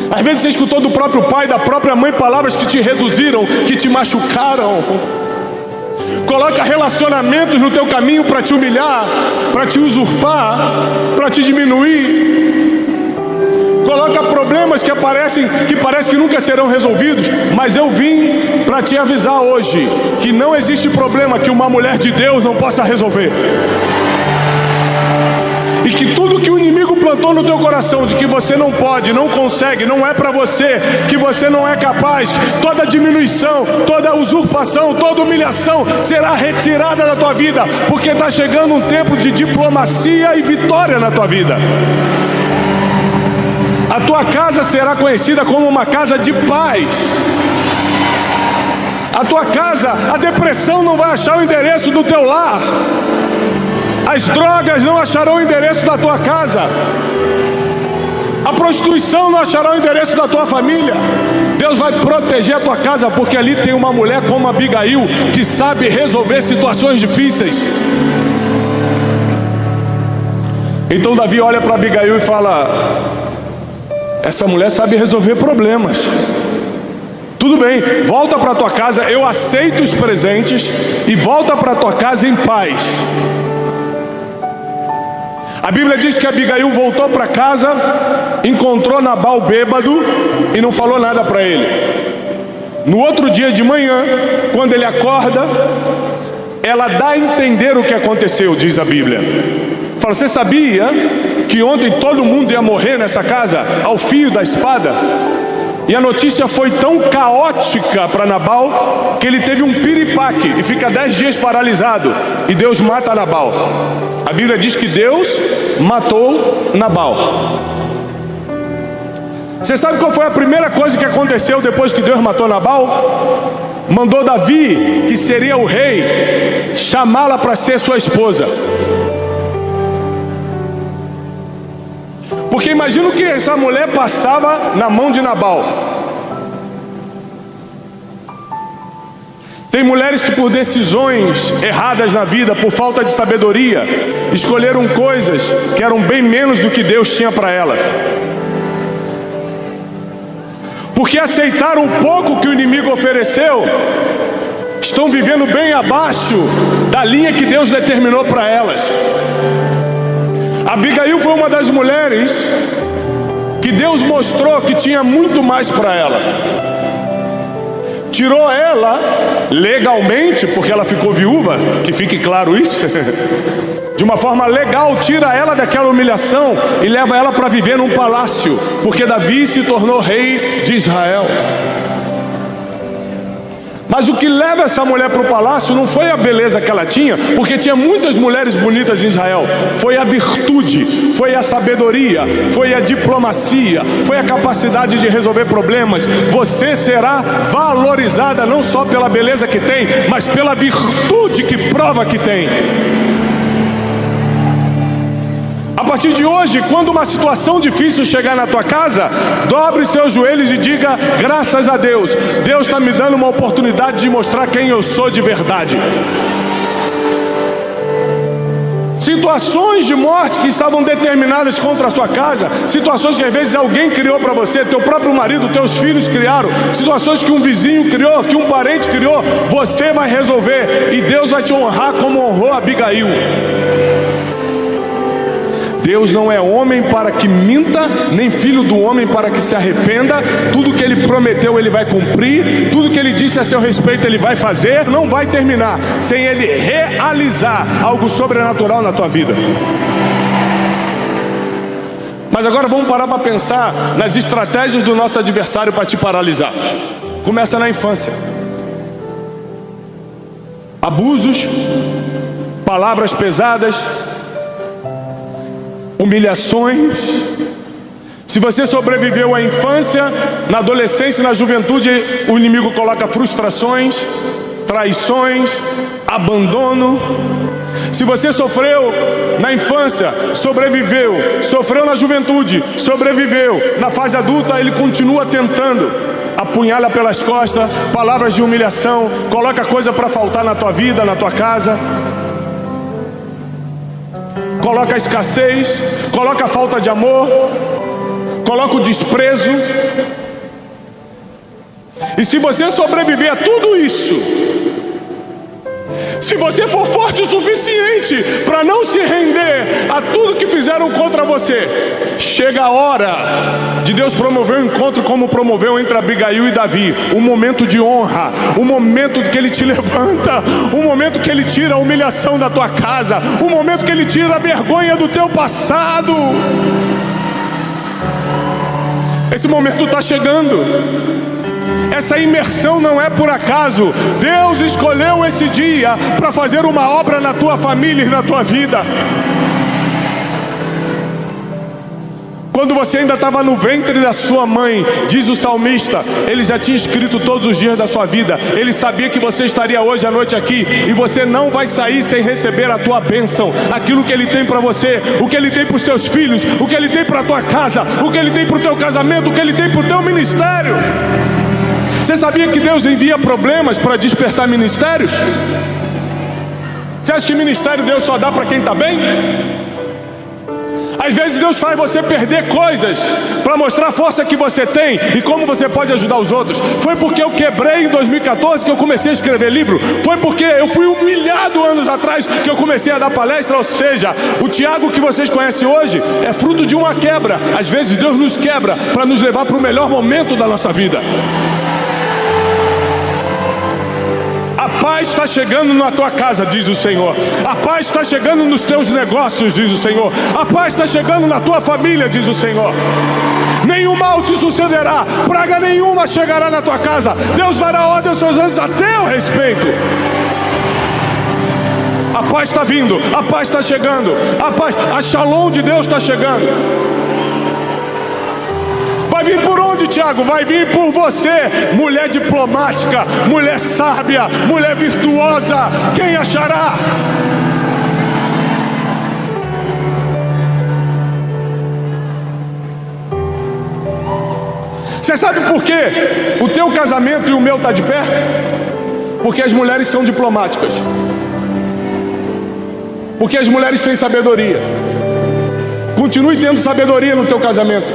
Às vezes você escutou do próprio pai, da própria mãe, palavras que te reduziram, que te machucaram. Coloca relacionamentos no teu caminho para te humilhar, para te usurpar, para te diminuir. Coloca problemas que parece que nunca serão resolvidos. Mas eu vim para te avisar hoje que não existe problema que uma mulher de Deus não possa resolver. E que tudo que o inimigo plantou no teu coração, de que você não pode, não consegue, não é para você, que você não é capaz, toda diminuição, toda usurpação, toda humilhação será retirada da tua vida, porque está chegando um tempo de diplomacia e vitória na tua vida. A tua casa será conhecida como uma casa de paz. A tua casa, a depressão não vai achar o endereço do teu lar. As drogas não acharão o endereço da tua casa. A prostituição não achará o endereço da tua família. Deus vai proteger a tua casa, porque ali tem uma mulher como Abigail, que sabe resolver situações difíceis. Então Davi olha para Abigail e fala: essa mulher sabe resolver problemas. Tudo bem, volta para tua casa, eu aceito os presentes, e volta para tua casa em paz. A Bíblia diz que Abigail voltou para casa, encontrou Nabal bêbado e não falou nada para ele. No outro dia de manhã, quando ele acorda, ela dá a entender o que aconteceu, diz a Bíblia. Fala: você sabia que ontem todo mundo ia morrer nessa casa ao fio da espada? E a notícia foi tão caótica para Nabal que ele teve um piripaque e fica 10 dias paralisado, e Deus mata Nabal. A Bíblia diz que Deus matou Nabal. Você sabe qual foi a primeira coisa que aconteceu depois que Deus matou Nabal? Mandou Davi, que seria o rei, chamá-la para ser sua esposa. Porque imagina o que essa mulher passava na mão de Nabal. Tem mulheres que, por decisões erradas na vida, por falta de sabedoria, escolheram coisas que eram bem menos do que Deus tinha para elas. Porque aceitaram um pouco que o inimigo ofereceu, estão vivendo bem abaixo da linha que Deus determinou para elas. Abigail foi uma das mulheres que Deus mostrou que tinha muito mais para ela. tirou ela legalmente, porque ela ficou viúva, que fique claro isso. De uma forma legal, tira ela daquela humilhação e leva ela para viver num palácio, porque Davi se tornou rei de Israel. Mas o que leva essa mulher para o palácio não foi a beleza que ela tinha, porque tinha muitas mulheres bonitas em Israel. Foi a virtude, foi a sabedoria, foi a diplomacia, foi a capacidade de resolver problemas. Você será valorizada não só pela beleza que tem, mas pela virtude que prova que tem. A partir de hoje, quando uma situação difícil chegar na tua casa, dobre os seus joelhos e diga: graças a Deus, Deus está me dando uma oportunidade de mostrar quem eu sou de verdade. Situações de morte que estavam determinadas contra a sua casa, situações que às vezes alguém criou para você, teu próprio marido, teus filhos criaram, situações que um vizinho criou, que um parente criou, você vai resolver e Deus vai te honrar como honrou Abigail. Deus não é homem para que minta, nem filho do homem para que se arrependa. Tudo que Ele prometeu Ele vai cumprir, tudo que Ele disse a seu respeito Ele vai fazer. Não vai terminar sem Ele realizar algo sobrenatural na tua vida. Mas agora vamos parar para pensar nas estratégias do nosso adversário para te paralisar. Começa na infância. Abusos, palavras pesadas, humilhações. Se você sobreviveu à infância, na adolescência e na juventude, o inimigo coloca frustrações, traições, abandono. Se você sofreu na infância, sobreviveu, sofreu na juventude, sobreviveu, na fase adulta ele continua tentando, apunhala pelas costas, palavras de humilhação, coloca coisa para faltar na tua vida, na tua casa, coloca a escassez, coloca a falta de amor, coloca o desprezo. E se você sobreviver a tudo isso, se você for forte o suficiente para não se render a tudo que fizeram contra você, chega a hora de Deus promover um encontro como promoveu entre Abigail e Davi. Um momento de honra, um momento que Ele te levanta, um momento que Ele tira a humilhação da tua casa, um momento que Ele tira a vergonha do teu passado. Esse momento está chegando. Essa imersão não é por acaso. Deus escolheu esse dia para fazer uma obra na tua família e na tua vida. Quando você ainda estava no ventre da sua mãe, diz o salmista, Ele já tinha escrito todos os dias da sua vida. Ele sabia que você estaria hoje à noite aqui, e você não vai sair sem receber a tua bênção, aquilo que Ele tem para você, o que Ele tem para os teus filhos, o que Ele tem para a tua casa, o que Ele tem para o teu casamento, o que Ele tem para o teu ministério. Você sabia que Deus envia problemas para despertar ministérios? Você acha que ministério Deus só dá para quem está bem? Às vezes Deus faz você perder coisas para mostrar a força que você tem e como você pode ajudar os outros. Foi porque eu quebrei em 2014 que eu comecei a escrever livro. Foi porque eu fui humilhado anos atrás que eu comecei a dar palestra. Ou seja, o Tiago que vocês conhecem hoje é fruto de uma quebra. Às vezes Deus nos quebra para nos levar para o melhor momento da nossa vida. A paz está chegando na tua casa, diz o Senhor. A paz está chegando nos teus negócios, diz o Senhor. A paz está chegando na tua família, diz o Senhor. Nenhum mal te sucederá, praga nenhuma chegará na tua casa. Deus dará ordem aos seus anjos a teu respeito. A paz está vindo, a paz está chegando, a paz, a shalom de Deus está chegando. Vai vir por onde, Tiago? Vai vir por você, mulher diplomática, mulher sábia, mulher virtuosa. Quem achará? Você sabe por quê o teu casamento e o meu está de pé? Porque as mulheres são diplomáticas. Porque as mulheres têm sabedoria. Continue tendo sabedoria no teu casamento,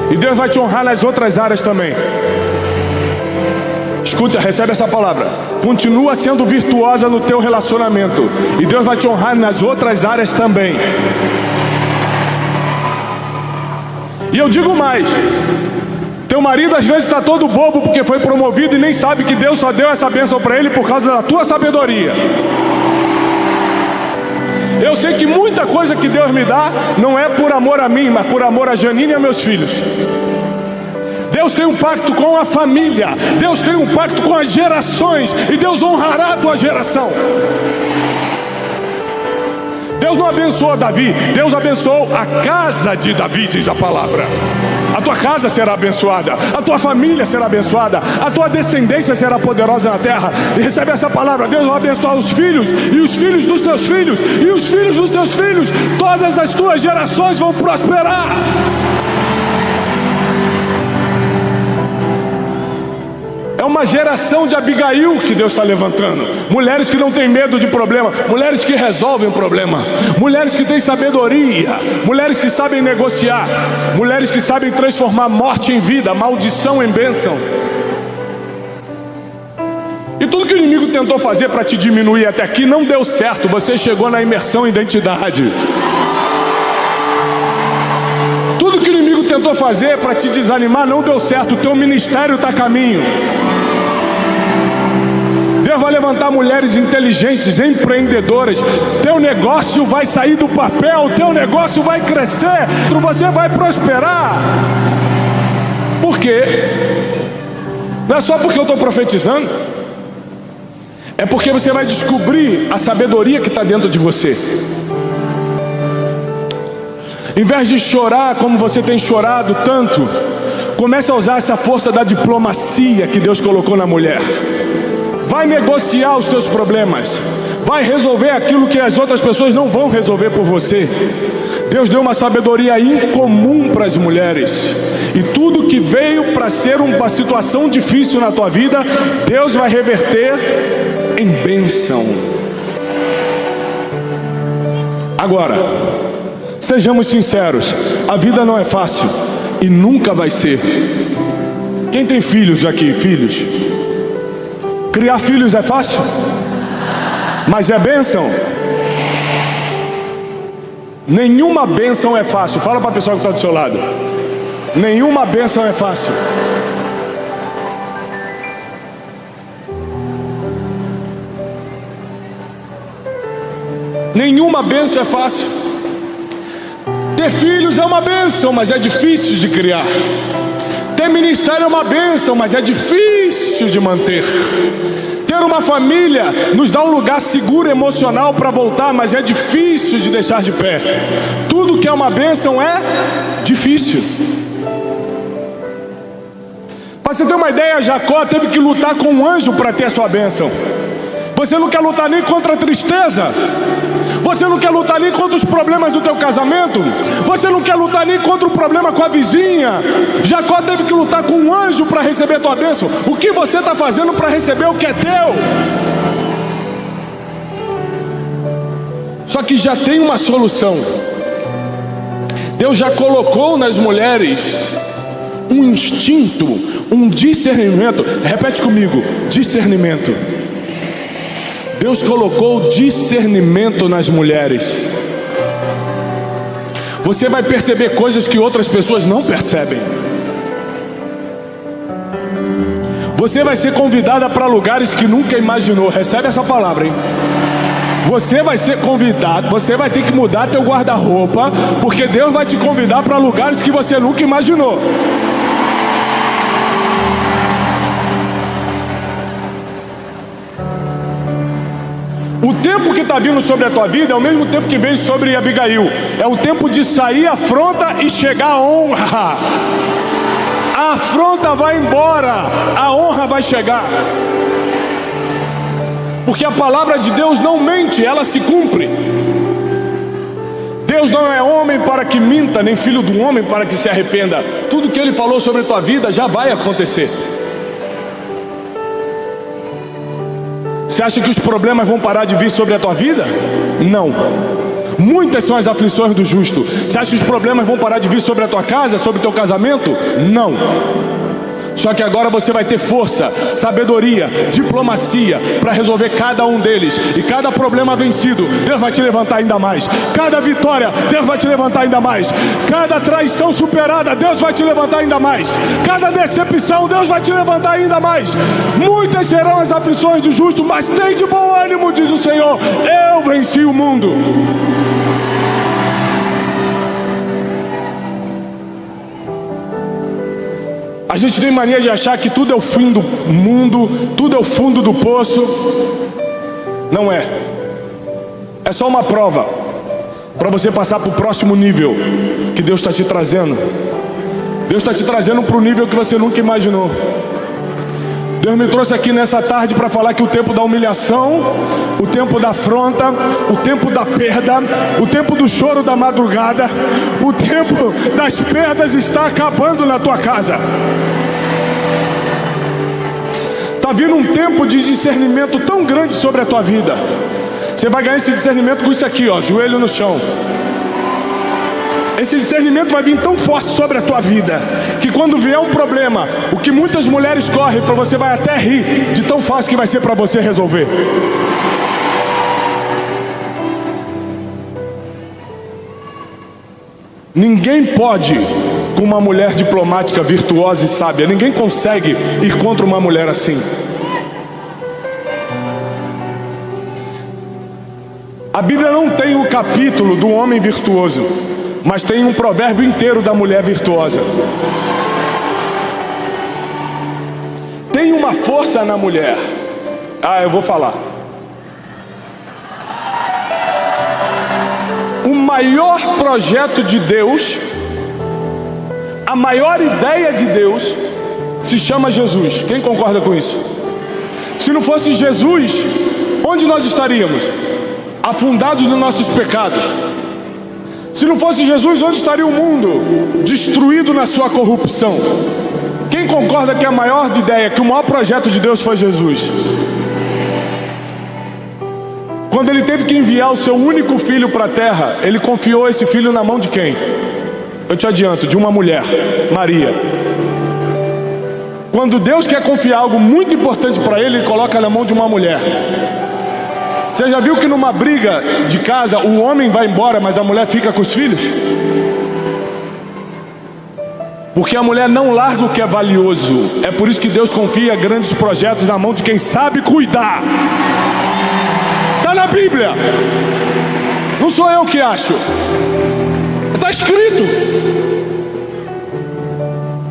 e Deus vai te honrar nas outras áreas também. Escuta, recebe essa palavra. Continua sendo virtuosa no teu relacionamento, e Deus vai te honrar nas outras áreas também. E eu digo mais: Teu marido às vezes está todo bobo porque foi promovido e nem sabe que Deus só deu essa bênção para ele por causa da tua sabedoria. Eu sei que muita coisa que Deus me dá não é por amor a mim, mas por amor a Janine e a meus filhos. Deus tem um pacto com a família, Deus tem um pacto com as gerações, e Deus honrará a tua geração. Deus não abençoou Davi, Deus abençoou a casa de Davi, diz a palavra. A tua casa será abençoada, a tua família será abençoada, a tua descendência será poderosa na terra. E recebe essa palavra: Deus vai abençoar os filhos, e os filhos dos teus filhos, e os filhos dos teus filhos. Todas as tuas gerações vão prosperar. É uma geração de Abigail que Deus está levantando. Mulheres que não têm medo de problema, mulheres que resolvem o problema, mulheres que têm sabedoria, mulheres que sabem negociar, mulheres que sabem transformar morte em vida, maldição em bênção. E tudo que o inimigo tentou fazer para te diminuir até aqui não deu certo. Você chegou na imersão em identidade. Tudo que o inimigo tentou fazer para te desanimar não deu certo. O teu ministério está a caminho. Deus vai levantar mulheres inteligentes, empreendedoras. Teu negócio vai sair do papel, teu negócio vai crescer, você vai prosperar. Por quê? Não é só porque eu estou profetizando, é porque você vai descobrir a sabedoria que está dentro de você. Em vez de chorar como você tem chorado tanto, comece a usar essa força da diplomacia que Deus colocou na mulher. Vai negociar os teus problemas, vai resolver aquilo que as outras pessoas não vão resolver por você. Deus deu uma sabedoria incomum para as mulheres, e tudo que veio para ser uma situação difícil na tua vida, Deus vai reverter em bênção. Agora, sejamos sinceros, a vida não é fácil e nunca vai ser. Quem tem filhos aqui? Filhos? Criar filhos é fácil? Mas é bênção? Nenhuma bênção é fácil. Fala para a pessoa que está do seu lado. Nenhuma bênção é fácil. Nenhuma bênção é fácil. Ter filhos é uma bênção, mas é difícil de criar. Ter ministério é uma bênção, mas é difícil de manter. Ter uma família nos dá um lugar seguro emocional para voltar, mas é difícil de deixar de pé. Tudo que é uma bênção é difícil. Para você ter uma ideia, Jacó teve que lutar com um anjo para ter a sua bênção. Você não quer lutar nem contra a tristeza, você não quer lutar nem contra os problemas do teu casamento, você não quer lutar nem contra o problema com a vizinha. Jacó teve que lutar com um anjo para receber a tua bênção. O que você está fazendo para receber o que é teu? Só que já tem uma solução. Deus já colocou nas mulheres um instinto, um discernimento. Repete comigo: discernimento. Deus colocou discernimento nas mulheres. Você vai perceber coisas que outras pessoas não percebem. Você vai ser convidada para lugares que nunca imaginou. Recebe essa palavra, hein? Você vai ser convidado, você vai ter que mudar teu guarda-roupa, porque Deus vai te convidar para lugares que você nunca imaginou. O tempo que está vindo sobre a tua vida é o mesmo tempo que veio sobre Abigail. É o tempo de sair a afronta e chegar a honra. A afronta vai embora, a honra vai chegar. Porque a palavra de Deus não mente, ela se cumpre. Deus não é homem para que minta, nem filho do homem para que se arrependa. Tudo que Ele falou sobre a tua vida já vai acontecer. Você acha que os problemas vão parar de vir sobre a tua vida? Não. Muitas são as aflições do justo. Você acha que os problemas vão parar de vir sobre a tua casa, sobre o teu casamento? Não. Só que agora você vai ter força, sabedoria, diplomacia para resolver cada um deles. E cada problema vencido, Deus vai te levantar ainda mais. Cada vitória, Deus vai te levantar ainda mais. Cada traição superada, Deus vai te levantar ainda mais. Cada decepção, Deus vai te levantar ainda mais. Muitas serão as aflições do justo, mas tem de bom ânimo, diz o Senhor. Eu venci o mundo. A gente tem mania de achar que tudo é o fim do mundo, tudo é o fundo do poço. Não é. É só uma prova para você passar para o próximo nível que Deus está te trazendo. Deus está te trazendo para o nível que você nunca imaginou. Deus me trouxe aqui nessa tarde para falar que o tempo da humilhação, o tempo da afronta, o tempo da perda, o tempo do choro da madrugada, o tempo das perdas está acabando na tua casa. Está vindo um tempo de discernimento tão grande sobre a tua vida. Você vai ganhar esse discernimento com isso aqui, ó, joelho no chão. Esse discernimento vai vir tão forte sobre a tua vida, que quando vier um problema, o que muitas mulheres correm, para você vai até rir, de tão fácil que vai ser para você resolver. Ninguém pode, com uma mulher diplomática, virtuosa e sábia, ninguém consegue ir contra uma mulher assim. A Bíblia não tem o capítulo do homem virtuoso, mas tem um provérbio inteiro da mulher virtuosa. Tem uma força na mulher. Eu vou falar. O maior projeto de Deus, a maior ideia de Deus, se chama Jesus. Quem concorda com isso? Se não fosse Jesus, onde nós estaríamos? Afundados nos nossos pecados. Se não fosse Jesus, onde estaria o mundo? Destruído na sua corrupção. Quem concorda que a maior ideia, que o maior projeto de Deus foi Jesus? Quando ele teve que enviar o seu único filho para a terra, ele confiou esse filho na mão de quem? Eu te adianto, de uma mulher, Maria. Quando Deus quer confiar algo muito importante para ele, ele coloca na mão de uma mulher. Você já viu que numa briga de casa o homem vai embora, mas a mulher fica com os filhos? Porque a mulher não larga o que é valioso. É por isso que Deus confia grandes projetos na mão de quem sabe cuidar. Está na Bíblia. Não sou eu que acho. Está escrito.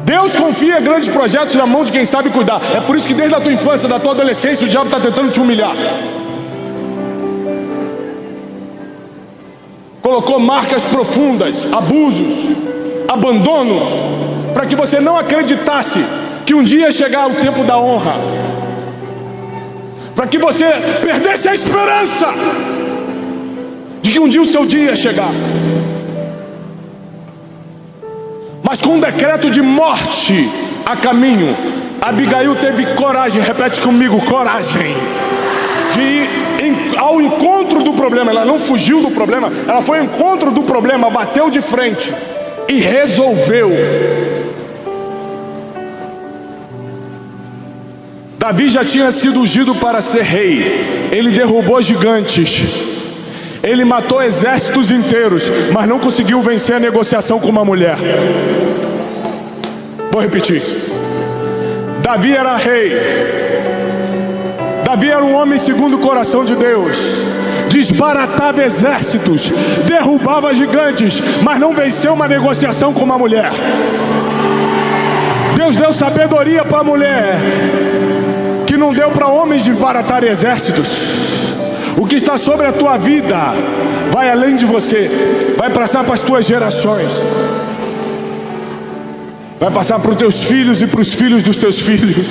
Deus confia grandes projetos na mão de quem sabe cuidar. É por isso que desde a tua infância, da tua adolescência, o diabo está tentando te humilhar. Colocou marcas profundas, abusos, abandono, para que você não acreditasse que um dia ia chegar o tempo da honra, para que você perdesse a esperança de que um dia o seu dia ia chegar. Mas com um decreto de morte a caminho, Abigail teve coragem, repete comigo, coragem, de ir ao encontro do problema. Ela não fugiu do problema, ela foi ao encontro do problema, bateu de frente e resolveu. Davi já tinha sido ungido para ser rei. Ele derrubou gigantes, ele matou exércitos inteiros, mas não conseguiu vencer a negociação com uma mulher. Vou repetir. Davi era rei. Davi era um homem segundo o coração de Deus. Desbaratava exércitos, derrubava gigantes, mas não venceu uma negociação com uma mulher. Deus deu sabedoria para a mulher, que não deu para homens desbaratar exércitos. O que está sobre a tua vida vai além de você, vai passar para as tuas gerações, vai passar para os teus filhos e para os filhos dos teus filhos.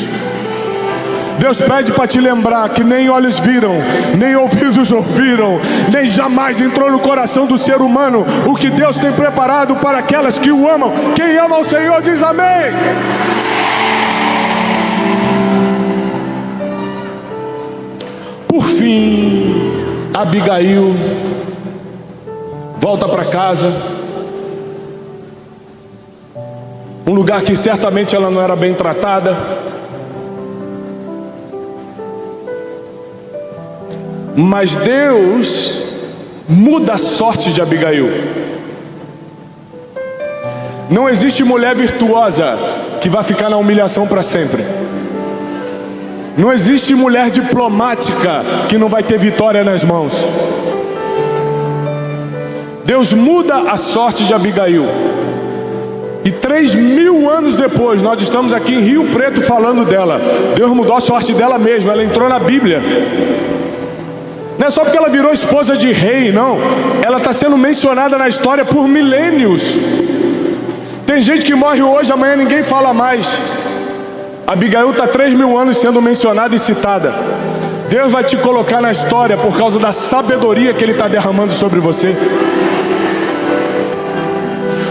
Deus pede para te lembrar que nem olhos viram, nem ouvidos ouviram, nem jamais entrou no coração do ser humano o que Deus tem preparado para aquelas que o amam. Quem ama o Senhor diz amém. Por fim, Abigail volta para casa. um lugar que certamente ela não era bem tratada. Mas Deus muda a sorte de Abigail. Não existe mulher virtuosa que vai ficar na humilhação para sempre. Não existe mulher diplomática que não vai ter vitória nas mãos. Deus muda a sorte de Abigail. E 3.000 anos depois, nós estamos aqui em Rio Preto falando dela. Deus mudou a sorte dela mesmo, ela entrou na Bíblia. Não é só porque ela virou esposa de rei, não. Ela está sendo mencionada na história por milênios. Tem gente que morre hoje, amanhã ninguém fala mais. Abigail está 3.000 anos sendo mencionada e citada. Deus vai te colocar na história por causa da sabedoria que Ele está derramando sobre você.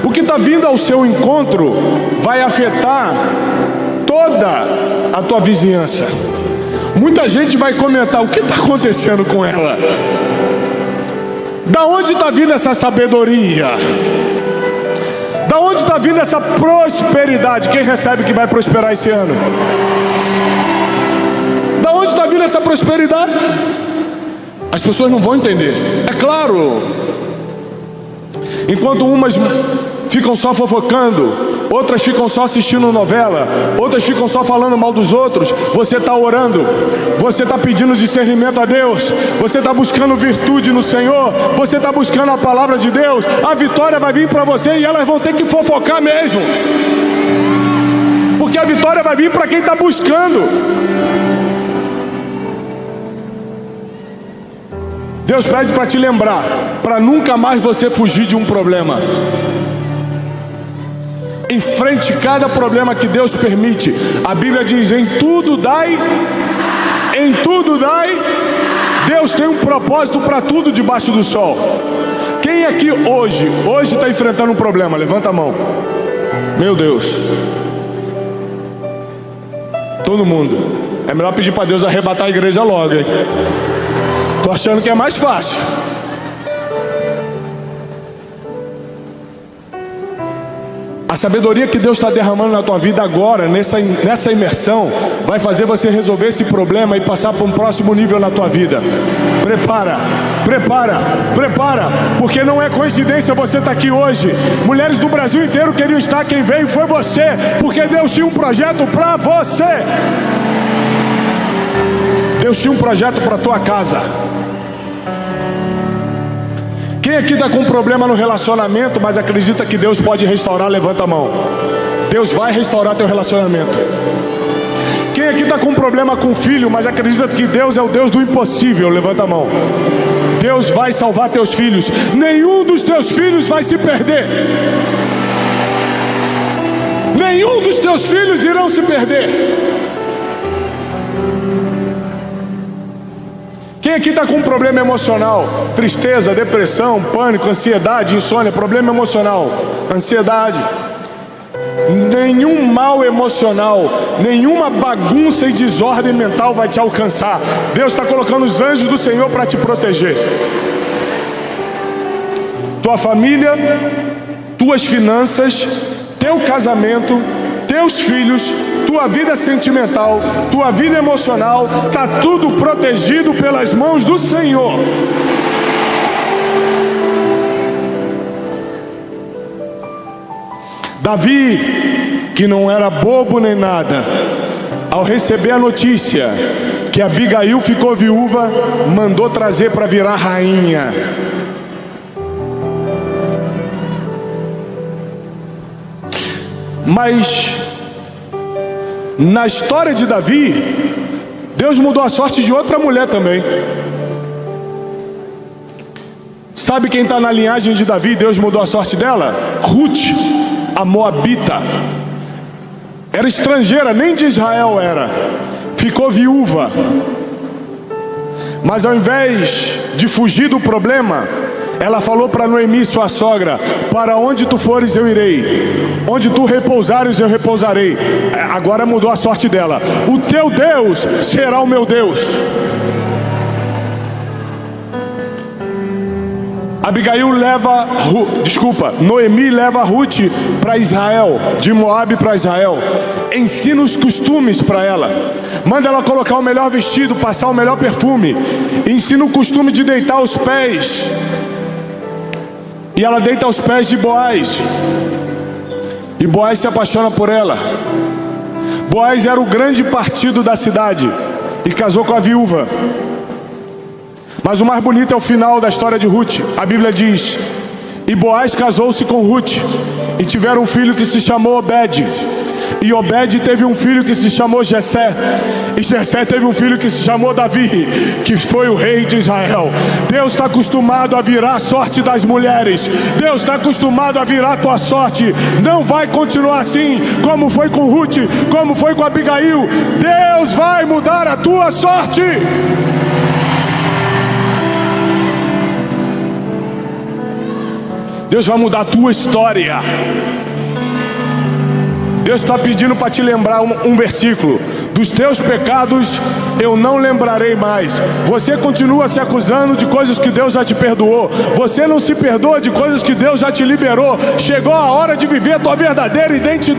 O que está vindo ao seu encontro vai afetar toda a tua vizinhança. Muita gente vai comentar: o que está acontecendo com ela? Da onde está vindo essa sabedoria? Da onde está vindo essa prosperidade? Quem recebe que vai prosperar esse ano? Da onde está vindo essa prosperidade? As pessoas não vão entender. É claro. Enquanto umas ficam só fofocando, outras ficam só assistindo novela, outras ficam só falando mal dos outros, você está orando, você está pedindo discernimento a Deus, você está buscando virtude no Senhor, você está buscando a palavra de Deus, a vitória vai vir para você e elas vão ter que fofocar mesmo, porque a vitória vai vir para quem está buscando. Deus pede para te lembrar, para nunca mais você fugir de um problema. Enfrente cada problema que Deus permite. A Bíblia diz: em tudo dai. Deus tem um propósito para tudo debaixo do sol. Quem aqui hoje está enfrentando um problema? Levanta a mão. Meu Deus. Todo mundo. É melhor pedir para Deus arrebatar a igreja logo, hein? Tô achando que é mais fácil. A sabedoria que Deus está derramando na tua vida agora, nessa imersão, vai fazer você resolver esse problema e passar para um próximo nível na tua vida. Prepara, porque não é coincidência você estar aqui hoje. Mulheres do Brasil inteiro queriam estar, quem veio foi você, porque Deus tinha um projeto para você. Deus tinha um projeto para a tua casa. Quem aqui está com um problema no relacionamento, mas acredita que Deus pode restaurar? Levanta a mão. Deus vai restaurar teu relacionamento. Quem aqui está com um problema com o filho, mas acredita que Deus é o Deus do impossível? Levanta a mão. Deus vai salvar teus filhos. Nenhum dos teus filhos vai se perder. Nenhum dos teus filhos irão se perder. Quem aqui está com um problema emocional? Tristeza, depressão, pânico, ansiedade, insônia, problema emocional, ansiedade. Nenhum mal emocional, nenhuma bagunça e desordem mental vai te alcançar. Deus está colocando os anjos do Senhor para te proteger. Tua família, tuas finanças, teu casamento, teus filhos, tua vida sentimental, tua vida emocional, está tudo protegido pelas mãos do Senhor. Davi, que não era bobo nem nada, ao receber a notícia que Abigail ficou viúva, mandou trazer para virar rainha. Mas na história de Davi, Deus mudou a sorte de outra mulher também. Sabe quem está na linhagem de Davi? Deus mudou a sorte dela? Ruth, a moabita. Era estrangeira, nem de Israel era. Ficou viúva. Mas ao invés de fugir do problema, ela falou para Noemi, sua sogra: para onde tu fores eu irei, onde tu repousares eu repousarei. Agora mudou a sorte dela. O teu Deus será o meu Deus. Noemi leva Ruth para Israel, de Moabe para Israel. Ensina os costumes para ela. Manda ela colocar o melhor vestido, passar o melhor perfume. Ensina o costume de deitar aos pés. E ela deita aos pés de Boaz. E Boaz se apaixona por ela. Boaz era o grande partido da cidade e casou com a viúva. Mas o mais bonito é o final da história de Ruth. A Bíblia diz: e Boaz casou-se com Ruth e tiveram um filho que se chamou Obed. E Obed teve um filho que se chamou Jessé. E Jessé teve um filho que se chamou Davi, que foi o rei de Israel. Deus está acostumado a virar a sorte das mulheres. Deus está acostumado a virar a tua sorte. Não vai continuar assim, como foi com Ruth, como foi com Abigail. Deus vai mudar a tua sorte. Deus vai mudar a tua história. Deus está pedindo para te lembrar um versículo: dos teus pecados eu não lembrarei mais. Você continua se acusando de coisas que Deus já te perdoou. Você não se perdoa de coisas que Deus já te liberou. Chegou a hora de viver a tua verdadeira identidade.